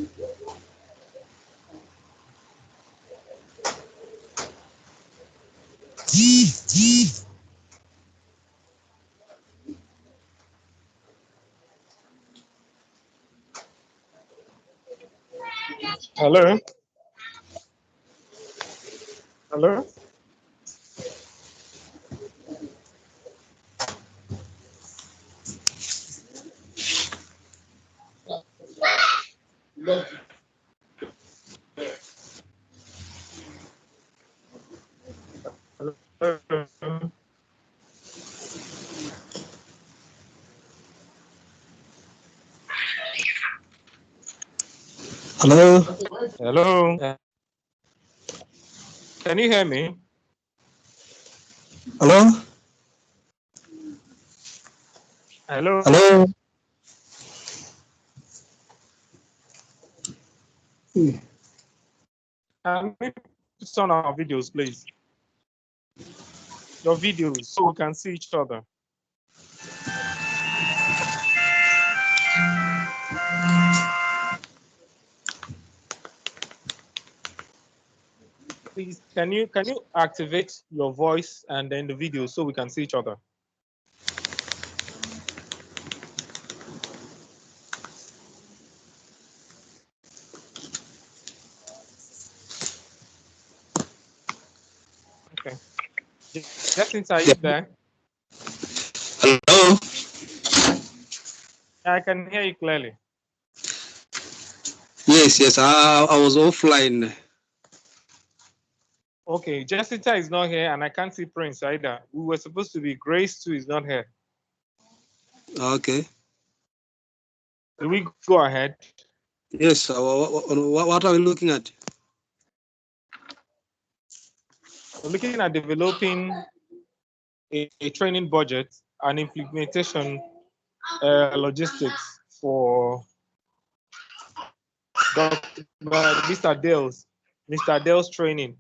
Hello? Hello?
Hello.
Hello? Can you hear me?
Hello.
Hello?
Hello.
Can we put on our videos, please? Your videos, so we can see each other. Please, can you activate your voice and then the video so we can see each other? Okay. Justin, are you there?
Hello.
I can hear you clearly.
Yes. I was offline.
Okay, Jessica is not here, and I can't see Prince either. We were supposed to be. Grace too is not here.
Okay.
Will we go ahead?
Yes. What are we looking at?
We're looking at developing a training budget and implementation logistics for Mr. Dale's training.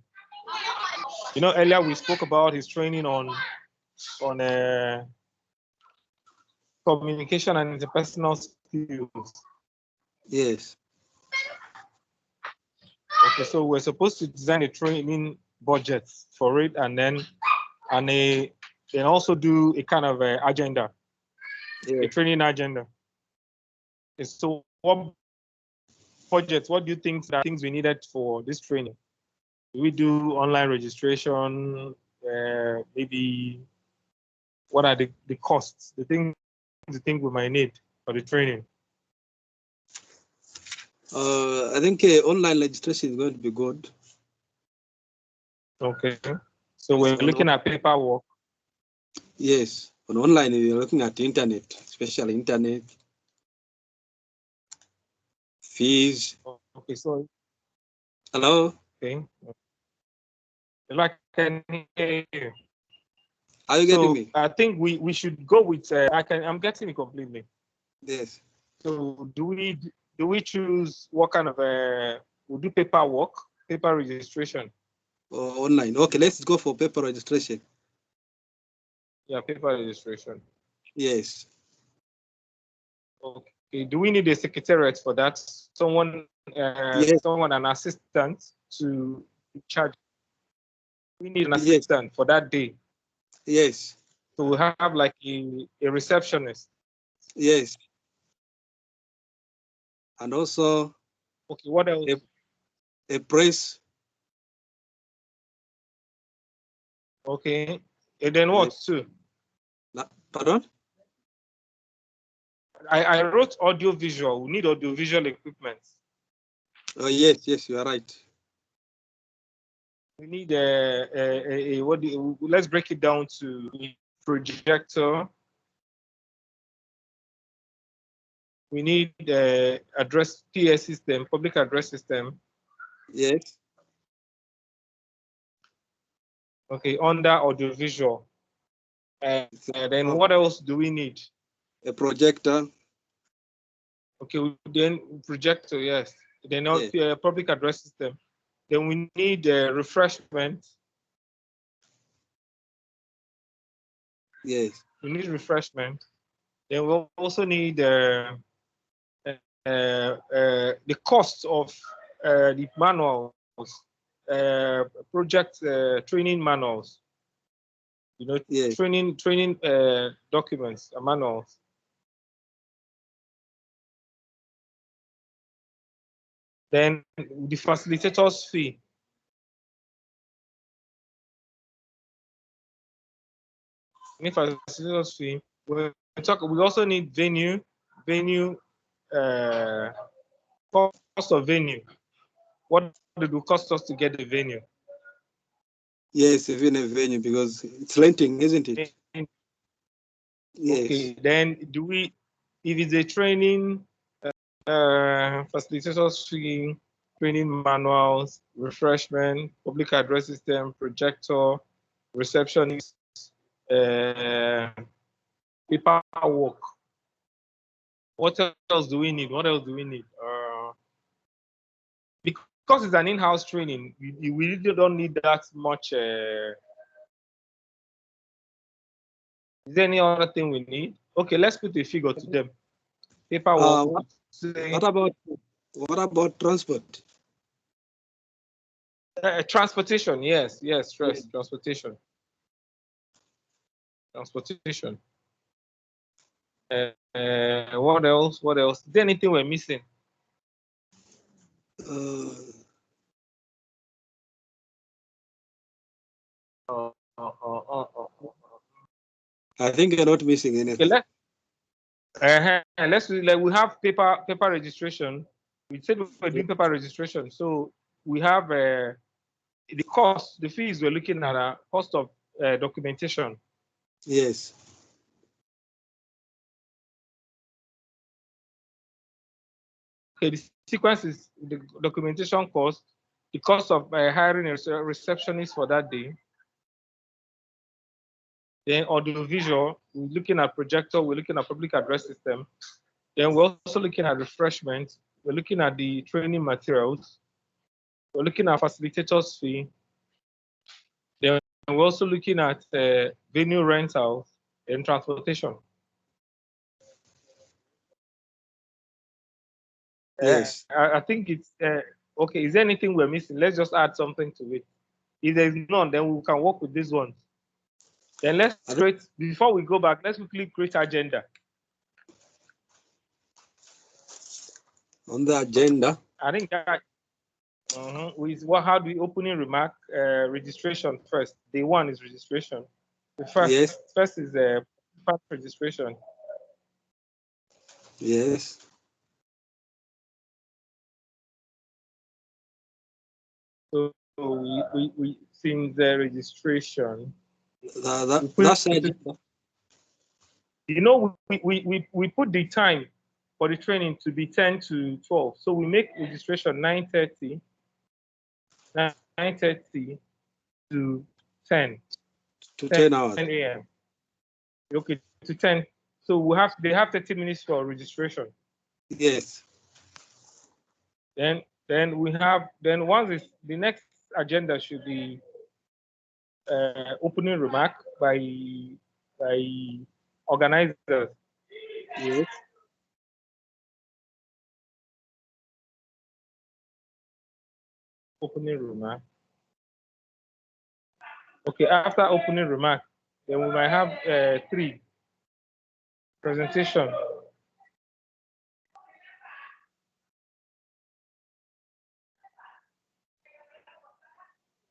You know, earlier we spoke about his training on communication and interpersonal skills.
Yes.
Okay, so we're supposed to design a training budget for it, and then also do a kind of agenda, a training agenda. Okay, so what budget? What do you think that things we needed for this training? Do we do online registration? Maybe what are the costs? The things you think we might need for the training?
I think online registration is going to be good.
Okay, so we're looking at paperwork.
Yes, on online we're looking at internet, especially internet fees.
Okay, so
hello.
Okay, I can hear you.
Are you getting me?
I think we should go with. I'm getting it completely.
Yes.
So do we choose what kind of we'll do paperwork, paper registration?
Or online. Okay, let's go for paper registration.
Yeah, paper registration.
Yes.
Okay. Do we need a secretariat for that? Someone,
yes.
Someone, an assistant to charge. We need an assistant for that day.
Yes.
So we have like a receptionist.
Yes. And also.
Okay. What else?
A press.
Okay. And then what too?
Pardon?
I wrote audio visual. We need audio visual equipment.
Oh yes, you are right.
We need let's break it down to a projector. We need address PS system, public address system.
Yes.
Okay, under audiovisual. Then what else do we need?
A projector.
Okay, then projector, yes. Then public address system. Then we need refreshment.
Yes.
We need refreshment. Then we'll also need the cost of the manuals, project training manuals,
Yes.
training documents and manuals. Then the facilitators fee. Facilitators fee. We also need venue, cost of venue. What did it cost us to get the venue?
Yes, even a venue, because it's renting, isn't it? Yes.
Okay, then if it's a training, facilitators fee, training manuals, refreshment, public address system, projector, receptionist, paperwork. What else do we need? What else do we need? Because it's an in-house training, we really don't need that much. Is there any other thing we need? Okay, let's put a figure to them. Paperwork.
What about transport?
Transportation, yes, transportation. Transportation. What else? What else? Is there anything we're missing?
I think you're not missing anything.
Okay, let's we have paper registration. We said we're doing paper registration, so we have the cost, the fees we're looking at cost of documentation.
Yes.
Okay, the sequence is the documentation cost, the cost of hiring a receptionist for that day. Then audiovisual, we're looking at projector, we're looking at public address system. Then we're also looking at refreshment. We're looking at the training materials. We're looking at facilitators fee. Then we're also looking at venue rentals and transportation.
Yes.
I think it's okay. Is there anything we're missing? Let's just add something to it. If there's none, then we can work with these ones. Then let's create, before we go back, let's quickly create agenda.
On the agenda,
I think that how do we opening remark registration first? Day one is registration. The first is first registration.
Yes.
So we since the registration.
That's agenda.
You know, we put the time for the training to be 10 to 12. So we make registration 9:30 to 10.
To 10 hours.
10 a.m. Okay, to 10. So they have 30 minutes for registration.
Yes.
Then once the next agenda should be opening remark by organizers.
Yes.
Opening remark. Okay, after opening remark, then we might have 3 presentation.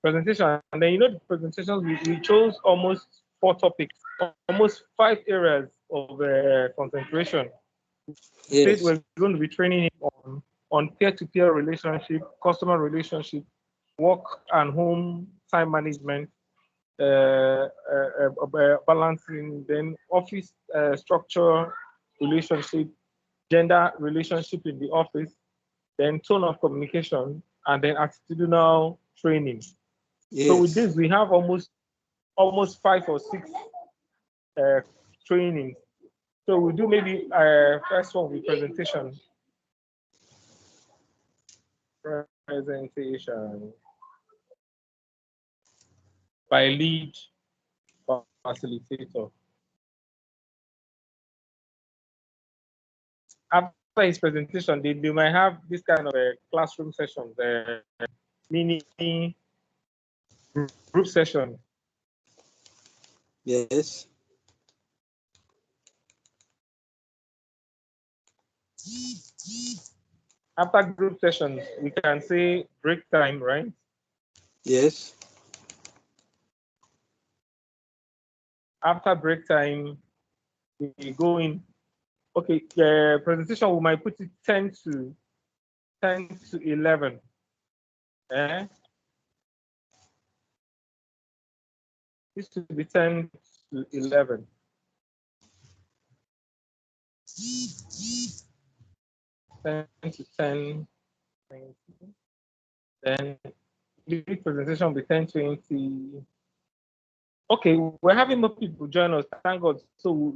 Presentation, and then the presentations we chose almost 4 topics, almost 5 areas of concentration.
Yes.
We're going to be training on peer-to-peer relationship, customer relationship, work and home time management, balancing, then office structure relationship, gender relationship in the office, then tone of communication, and then attitudinal training.
Yes.
So with this, we have almost 5 or 6 trainings. So we do maybe first one with presentation. Presentation by lead facilitator. After his presentation, they might have this kind of classroom sessions, mini group session.
Yes.
After group sessions, we can say break time, right?
Yes.
After break time, we go in. Okay, presentation, we might put it 10 to 11. Eh? This should be 10 to 11. 10 to 10, 20. Then the presentation will be 10, 20. Okay, we're having more people join us. Thank God. So,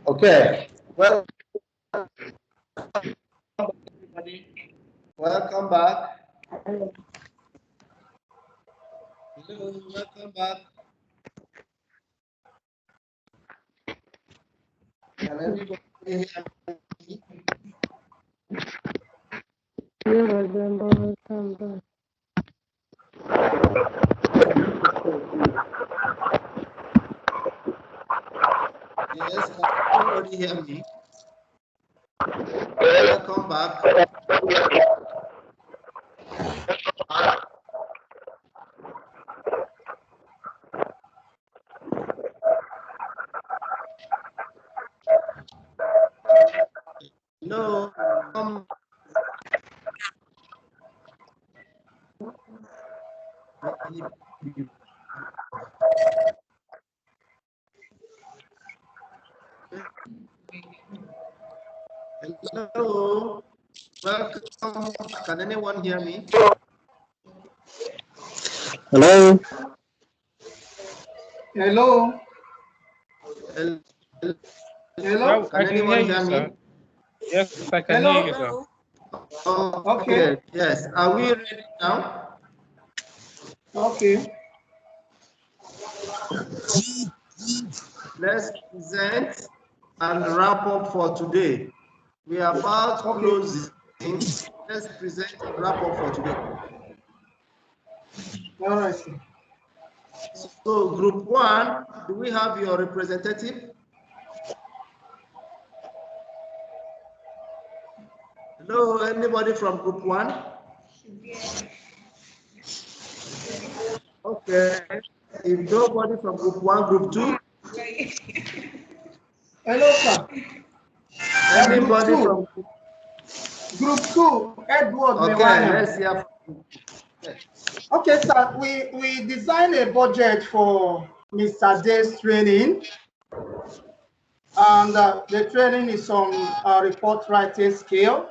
Okay. Well, everybody, welcome back. Hello, welcome back. Can everybody hear me?
Welcome back.
Yes, can everybody hear me? Welcome back. Hello. Hello. Welcome. Can anyone hear me?
Hello.
Hello.
Hello.
Hello.
I
Can
can hear
anyone
you,
hear
sir.
me?
Yes, I can
Hello.
hear you, sir.
Oh,
Okay.
Yes. Are we ready now?
Okay.
Let's present and wrap up for today. We are about closing. Let's present and wrap up for today.
All right.
So, group one, do we have your representative? Hello, anybody from group one? Okay. If nobody from group 1, group 2?
Hello, sir.
Anybody from
Group 2, Edward
Okay,
Lewanya.
let's hear.
Okay, sir, we designed a budget for Mr. Day's training. And the training is on report writing skill.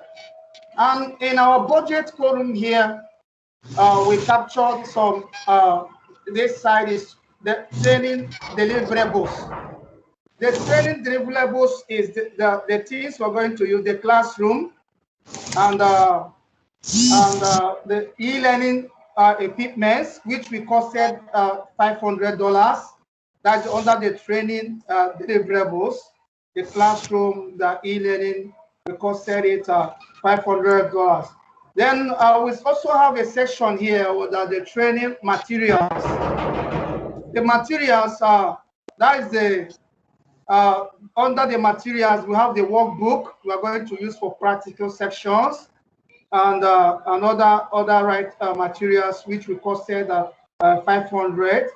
And in our budget column here, we captured some, this side is the training deliverables. The training deliverables is the things we're going to use, the classroom and the e-learning equipments, which we costed $500. That's under the training deliverables. The classroom, the e-learning, we costed it $500. Then we also have a section here with the training materials. The materials, that is the under the materials, we have the workbook we are going to use for practical sections, and other materials which we costed $500.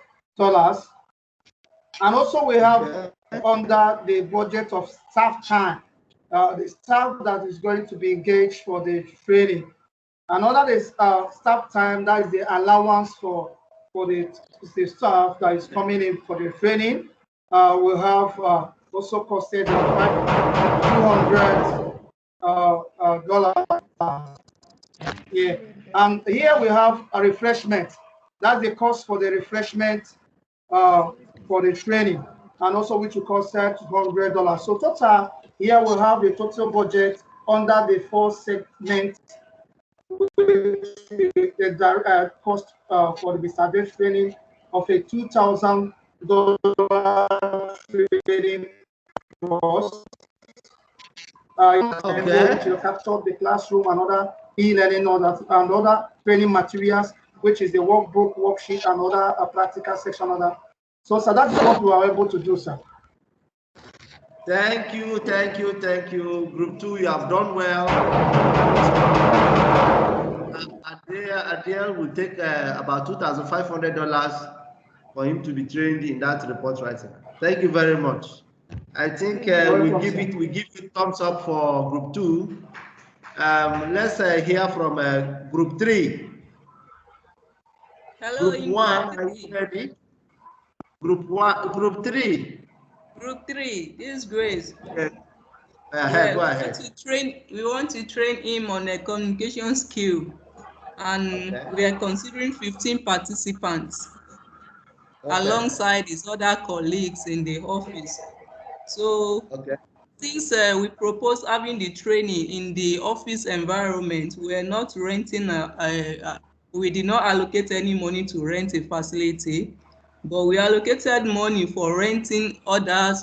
And also we have under the budget of staff time, the staff that is going to be engaged for the training. Another is staff time, that is the allowance for the staff that is coming in for the training. We have also costed $200. Yeah, and here we have a refreshment. That's the cost for the refreshment for the training, and also which will cost $200. So total here we have the total budget under the 4 segments. The cost for the Mr. Day training of a $2,000 training cost. Which will capture the classroom and other e-learning and other training materials, which is the workbook, worksheet, and other practical section. So that's what we are able to do, sir.
Thank you. Group 2, you have done well. Adele will take about $2,500 for him to be trained in that report writing. Thank you very much. I think we give it thumbs up for group 2. Let's hear from group 3.
Hello,
group 1, are you ready? Group 3.
Group 3, this is Grace.
Okay. Go ahead.
We want to train him on a communication skill, and we are considering 15 participants alongside his other colleagues in the office. So since we propose having the training in the office environment, we are not renting we did not allocate any money to rent a facility, but we allocated money for renting other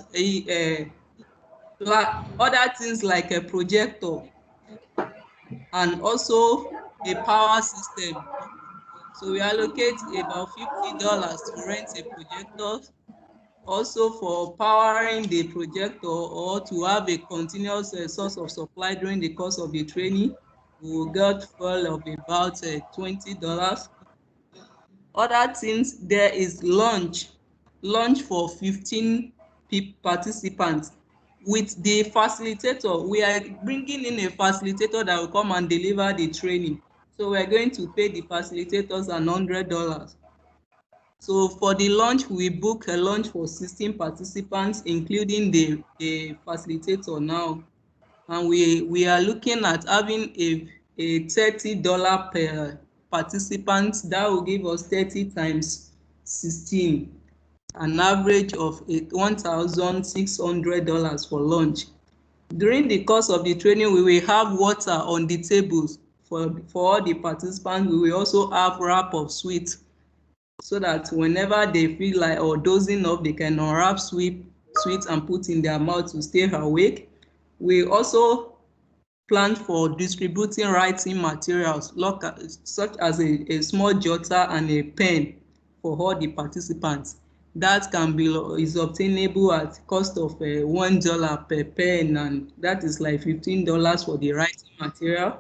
things like a projector and also a power system. So we allocate about $50 to rent a projector, also for powering the projector or to have a continuous source of supply during the course of the training. We will get fuel of about $20. Other things, there is lunch for 15 participants with the facilitator. We are bringing in a facilitator that will come and deliver the training. So we are going to pay the facilitators $100. So for the lunch, we book a lunch for 16 participants, including the facilitator now. And we are looking at having a $30 per participant. That will give us 30 times 16, an average of $1,600 for lunch. During the course of the training, we will have water on the tables for all the participants. We will also have wrap of sweets, so that whenever they feel like or dozing off, they can unwrap sweets and put in their mouth to stay awake. We also plan for distributing writing materials such as a small jotter and a pen for all the participants. That is obtainable at cost of $1 per pen, and that is like $15 for the writing material.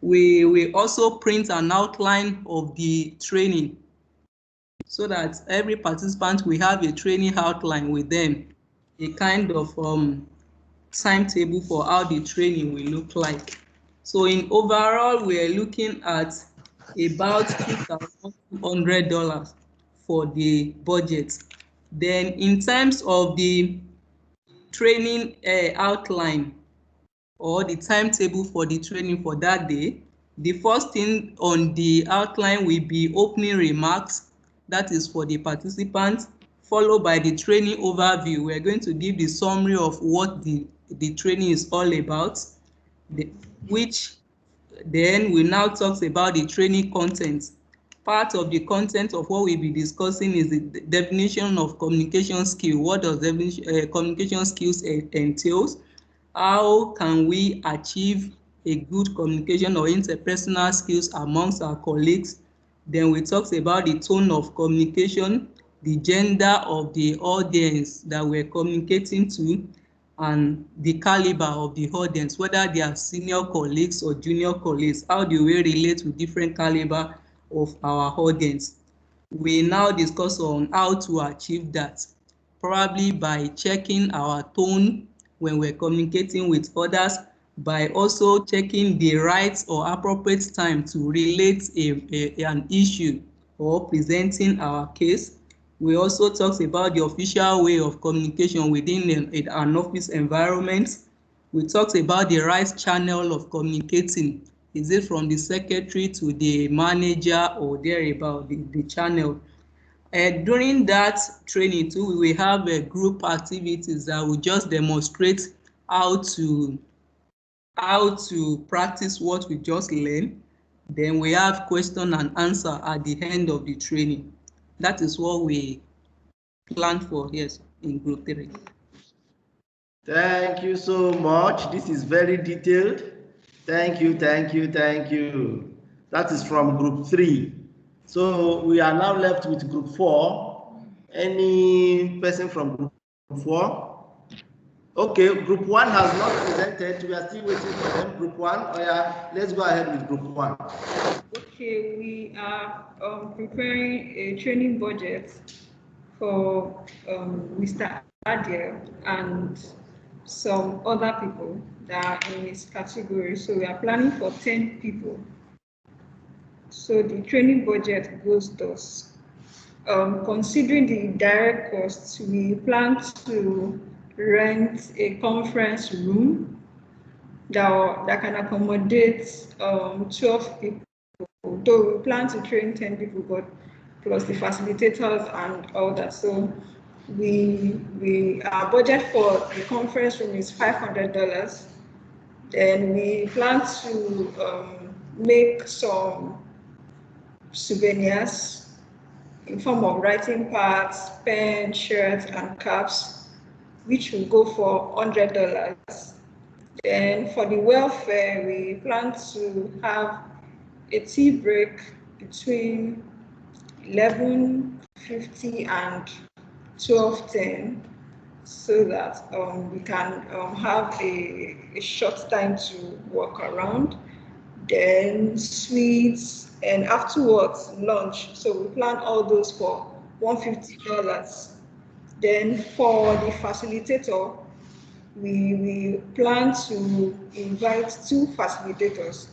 We also print an outline of the training so that every participant will have a training outline with them, a kind of timetable for how the training will look like. So in overall, we are looking at about $2,200 for the budget. Then in terms of the training outline or the timetable for the training for that day, the first thing on the outline will be opening remarks, that is for the participants, followed by the training overview. We are going to give the summary of what the training is all about, which then we now talk about the training content. Part of the content of what we'll be discussing is the definition of communication skill. What does communication skills entails? How can we achieve a good communication or interpersonal skills amongst our colleagues? Then we talked about the tone of communication, the gender of the audience that we're communicating to, and the caliber of the audience, whether they are senior colleagues or junior colleagues. How do we relate with different caliber of our audience? We now discuss on how to achieve that, probably by checking our tone when we're communicating with others, by also checking the right or appropriate time to relate an issue or presenting our case. We also talked about the official way of communication within an office environment. We talked about the right channel of communicating. Is it from the secretary to the manager or thereabout, the channel? During that training too, we will have group activities that will just demonstrate how to practice what we just learned. Then we have question and answer at the end of the training. That is what we plan for, yes, in group 3.
Thank you so much. This is very detailed. Thank you, thank you, thank you. That is from group 3. So we are now left with group 4. Any person from group 4? Okay, group 1 has not presented. We are still waiting for them. Group 1, oh yeah, let's go ahead with group 1.
Okay, we are preparing a training budget for Mr. Adel and some other people that are in his category. So we are planning for 10 people. So the training budget goes thus. Considering the direct costs, we plan to rent a conference room that can accommodate 12 people. Though we plan to train 10 people, but plus the facilitators and all that. So our budget for the conference room is $500. Then we plan to make some souvenirs in form of writing pads, pens, shirts, and caps, which will go for $100. Then for the welfare, we plan to have a tea break between 11:50 and 12:10, so that we can have a short time to walk around. Then sweets, and afterwards lunch. So we plan all those for $150. Then for the facilitator, we plan to invite 2 facilitators,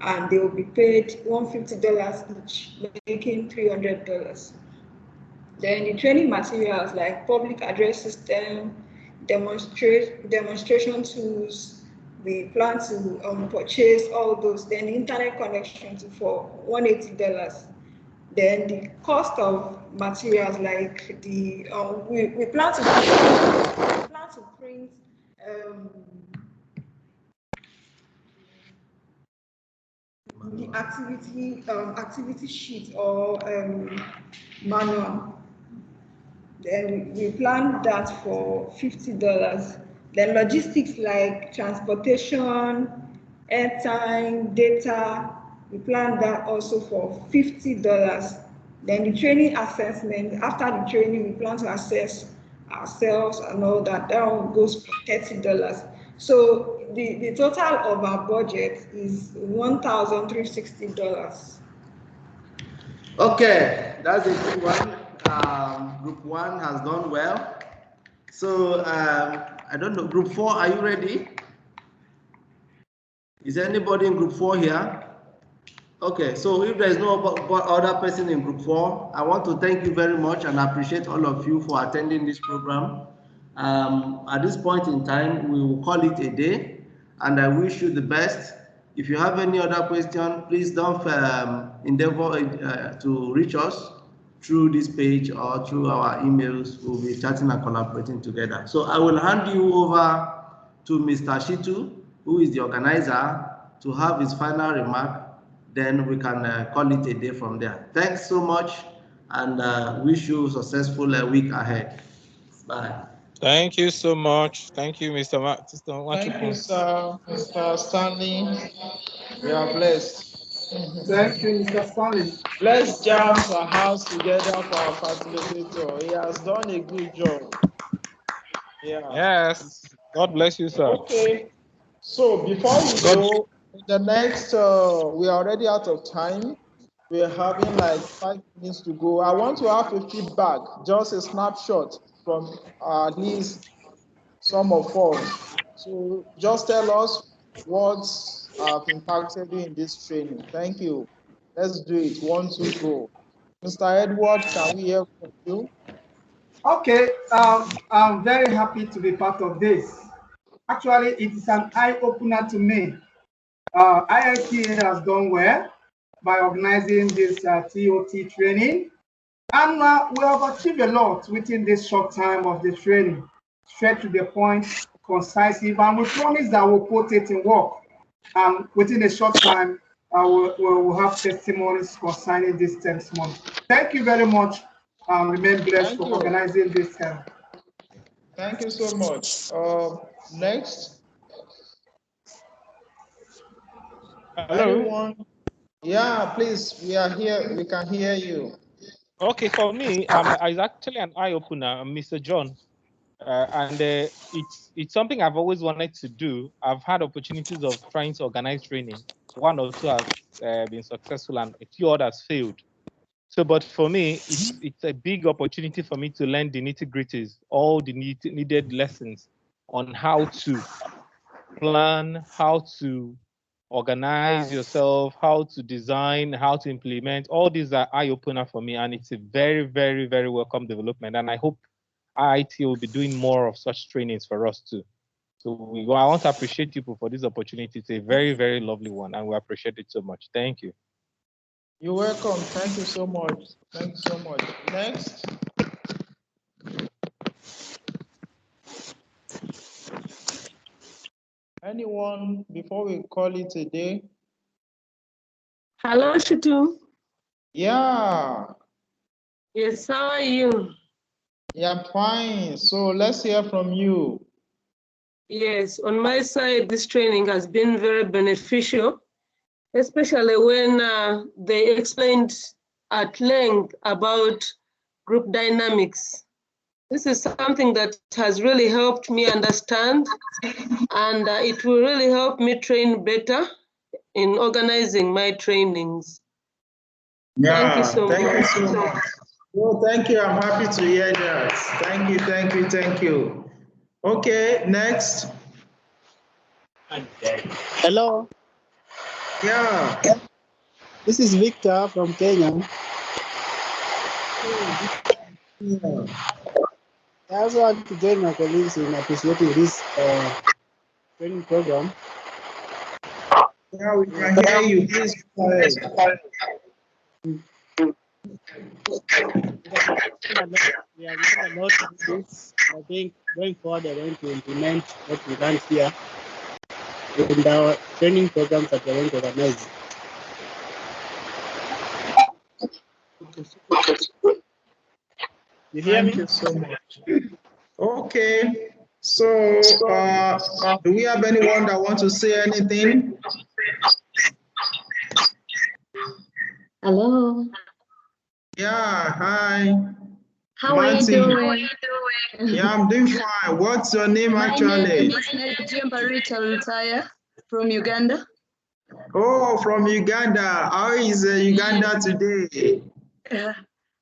and they will be paid $150 each, making $300. Then the training materials like public address system, demonstration tools, we plan to purchase all those. Then the internet connection for $180. Then the cost of materials like the we plan to print the activity sheet or manual. Then we plan that for $50. Then logistics like transportation, airtime, data, we plan that also for $50. Then the training assessment, after the training, we plan to assess ourselves and all that. That one goes for $30. So the total of our budget is $1,360.
Okay, that's a good one. Group 1 has done well. So I don't know, Group 4, are you ready? Is there anybody in Group 4 here? Okay, so if there is no other person in Group 4, I want to thank you very much and appreciate all of you for attending this program. At this point in time, we will call it a day, and I wish you the best. If you have any other question, please don't endeavor to reach us through this page or through our emails. We'll be chatting and collaborating together. So I will hand you over to Mr. Shitu, who is the organizer, to have his final remark. Then we can call it a day from there. Thanks so much, and wish you a successful week ahead. Bye.
Thank you so much. Thank you, Mr.
Thank you, sir. Mr. Stanley. We are blessed.
Thank you, Mr. Stanley.
Let's jam our house together for our facilitator. He has done a good job. Yeah.
Yes. God bless you, sir.
Okay. So before we go, the next, we are already out of time. We are having like 5 minutes to go. I want to have a feedback, just a snapshot from at least some of us. So just tell us what have impacted you in this training. Thank you. Let's do it. 1, 2, go. Mr. Edward, can we hear from you?
Okay, I'm very happy to be part of this. Actually, it is an eye-opener to me. IITA has done well by organizing this TOT training, and we have achieved a lot within this short time of the training. Straight to the point, concisive, and we promise that we'll put it in work. And within a short time, we'll have testimonies concerning this testimony. Thank you very much. Remain blessed for organizing this.
Thank you so much. Next.
Hello.
Anyone? Yeah, please. We are here. We can hear you.
Okay, for me, it's actually an eye opener, Mr. John, and it's something I've always wanted to do. I've had opportunities of trying to organize training. 1 or 2 has been successful, and a few others failed. So, but for me, it's a big opportunity for me to learn the nitty-gritties, all the needed lessons on how to plan, how to organize yourself, how to design, how to implement. All these are eye-opener for me, and it's a very, very, very welcome development. And I hope IIT will be doing more of such trainings for us too. So I want to appreciate you for this opportunity. It's a very, very lovely one, and we appreciate it so much. Thank you.
You're welcome. Thank you so much. Thank you so much. Next. Anyone before we call it a day?
Hello, Shitu.
Yeah.
Yes, how are you?
Yeah, fine. So let's hear from you.
Yes, on my side, this training has been very beneficial, especially when they explained at length about group dynamics. This is something that has really helped me understand, and it will really help me train better in organizing my trainings.
Yeah,
thank you so
much. Well, thank you. I'm happy to hear that. Thank you, thank you, thank you. Okay, next.
Hello.
Yeah.
This is Victor from Kenya.
Yeah.
I also want to join my colleagues in appreciating this training program.
Yeah, we can hear you. Please go ahead.
We have learned a lot of this. I think going forward, we're going to implement what we learned here in our training programs that we're going to organize. You hear me?
Thank you so much. Okay. So, do we have anyone that wants to say anything?
Hello.
Yeah, hi.
How are you doing?
Yeah, I'm doing fine. What's your name actually?
My name is Nejimba Rita Lutaya from Uganda.
Oh, from Uganda. How is Uganda today?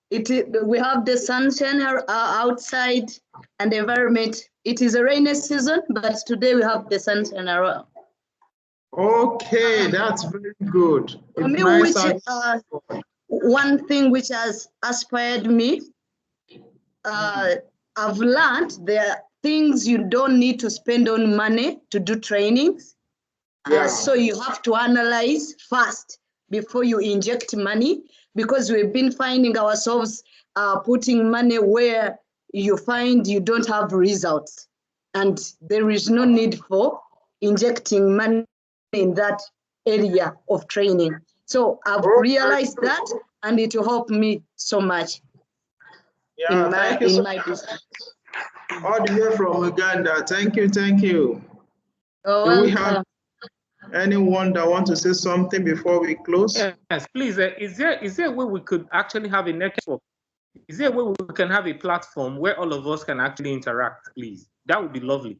We have the sunshine outside and the environment. It is a rainy season, but today we have the sunshine around.
Okay, that's very good.
For me, one thing which has inspired me, I've learned there are things you don't need to spend on money to do trainings. So you have to analyze first before you inject money, because we've been finding ourselves putting money where you find you don't have results. And there is no need for injecting money in that area of training. So I've realized that, and it will help me so much in my business.
All the way from Uganda. Thank you, thank you. Do we have anyone that wants to say something before we close?
Yes, please. Is there a way we could actually have a network? Is there a way we can have a platform where all of us can actually interact, please? That would be lovely.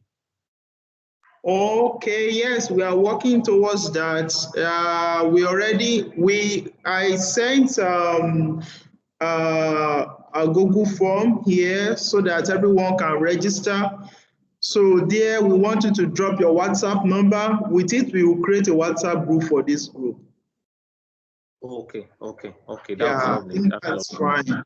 Okay, yes, we are working towards that. I sent a Google form here so that everyone can register. So there, we want you to drop your WhatsApp number. With it, we will create a WhatsApp group for this group.
Okay.
That's lovely. That's fine.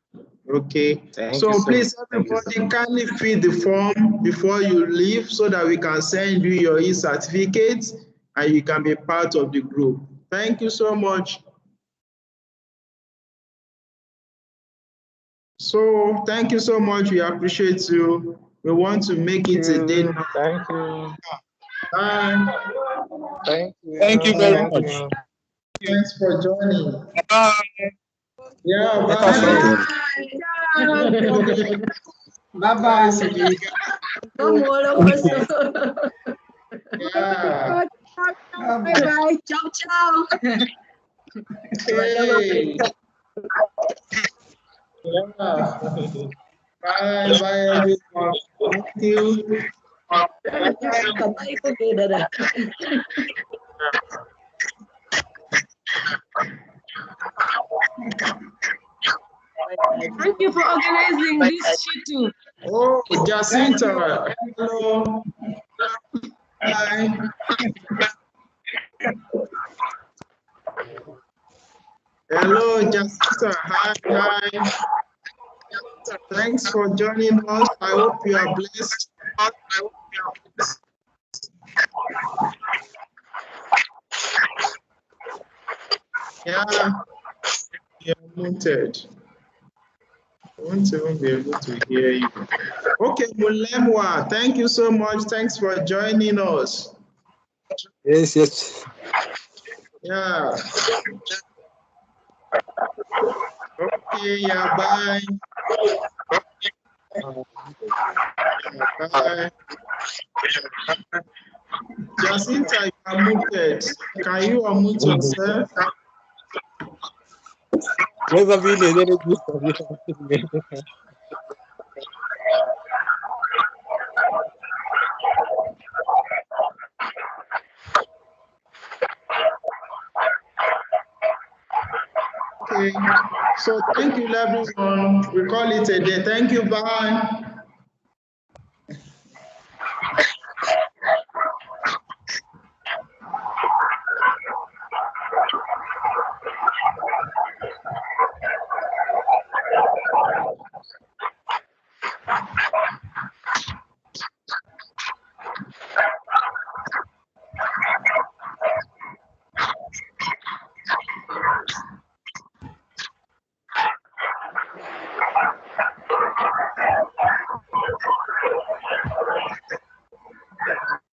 Okay. So please, everybody, kindly fill the form before you leave so that we can send you your e-certificate and you can be part of the group. Thank you so much. So thank you so much. We appreciate you. We want to make it a day now.
Thank you.
Bye.
Thank you.
Thank you very much.
Thanks for joining.
Bye.
Yeah, bye.
Bye-bye.
Yeah.
Bye-bye. Ciao, ciao.
Okay. Yeah. Bye, bye, everyone. Thank you.
Thank you for organizing this shit too.
Oh, Jacinta. Hello. Hi. Hello, Jacinta. Hi. Thanks for joining us. I hope you are blessed. Yeah, you're muted. I won't even be able to hear you. Okay, Mulemwa, thank you so much. Thanks for joining us.
Yes.
Yeah. Okay, yeah, bye. Bye. Jacinta, you are muted. Can you unmute yourself? Okay, so thank you, everyone. We call it a day. Thank you, bye.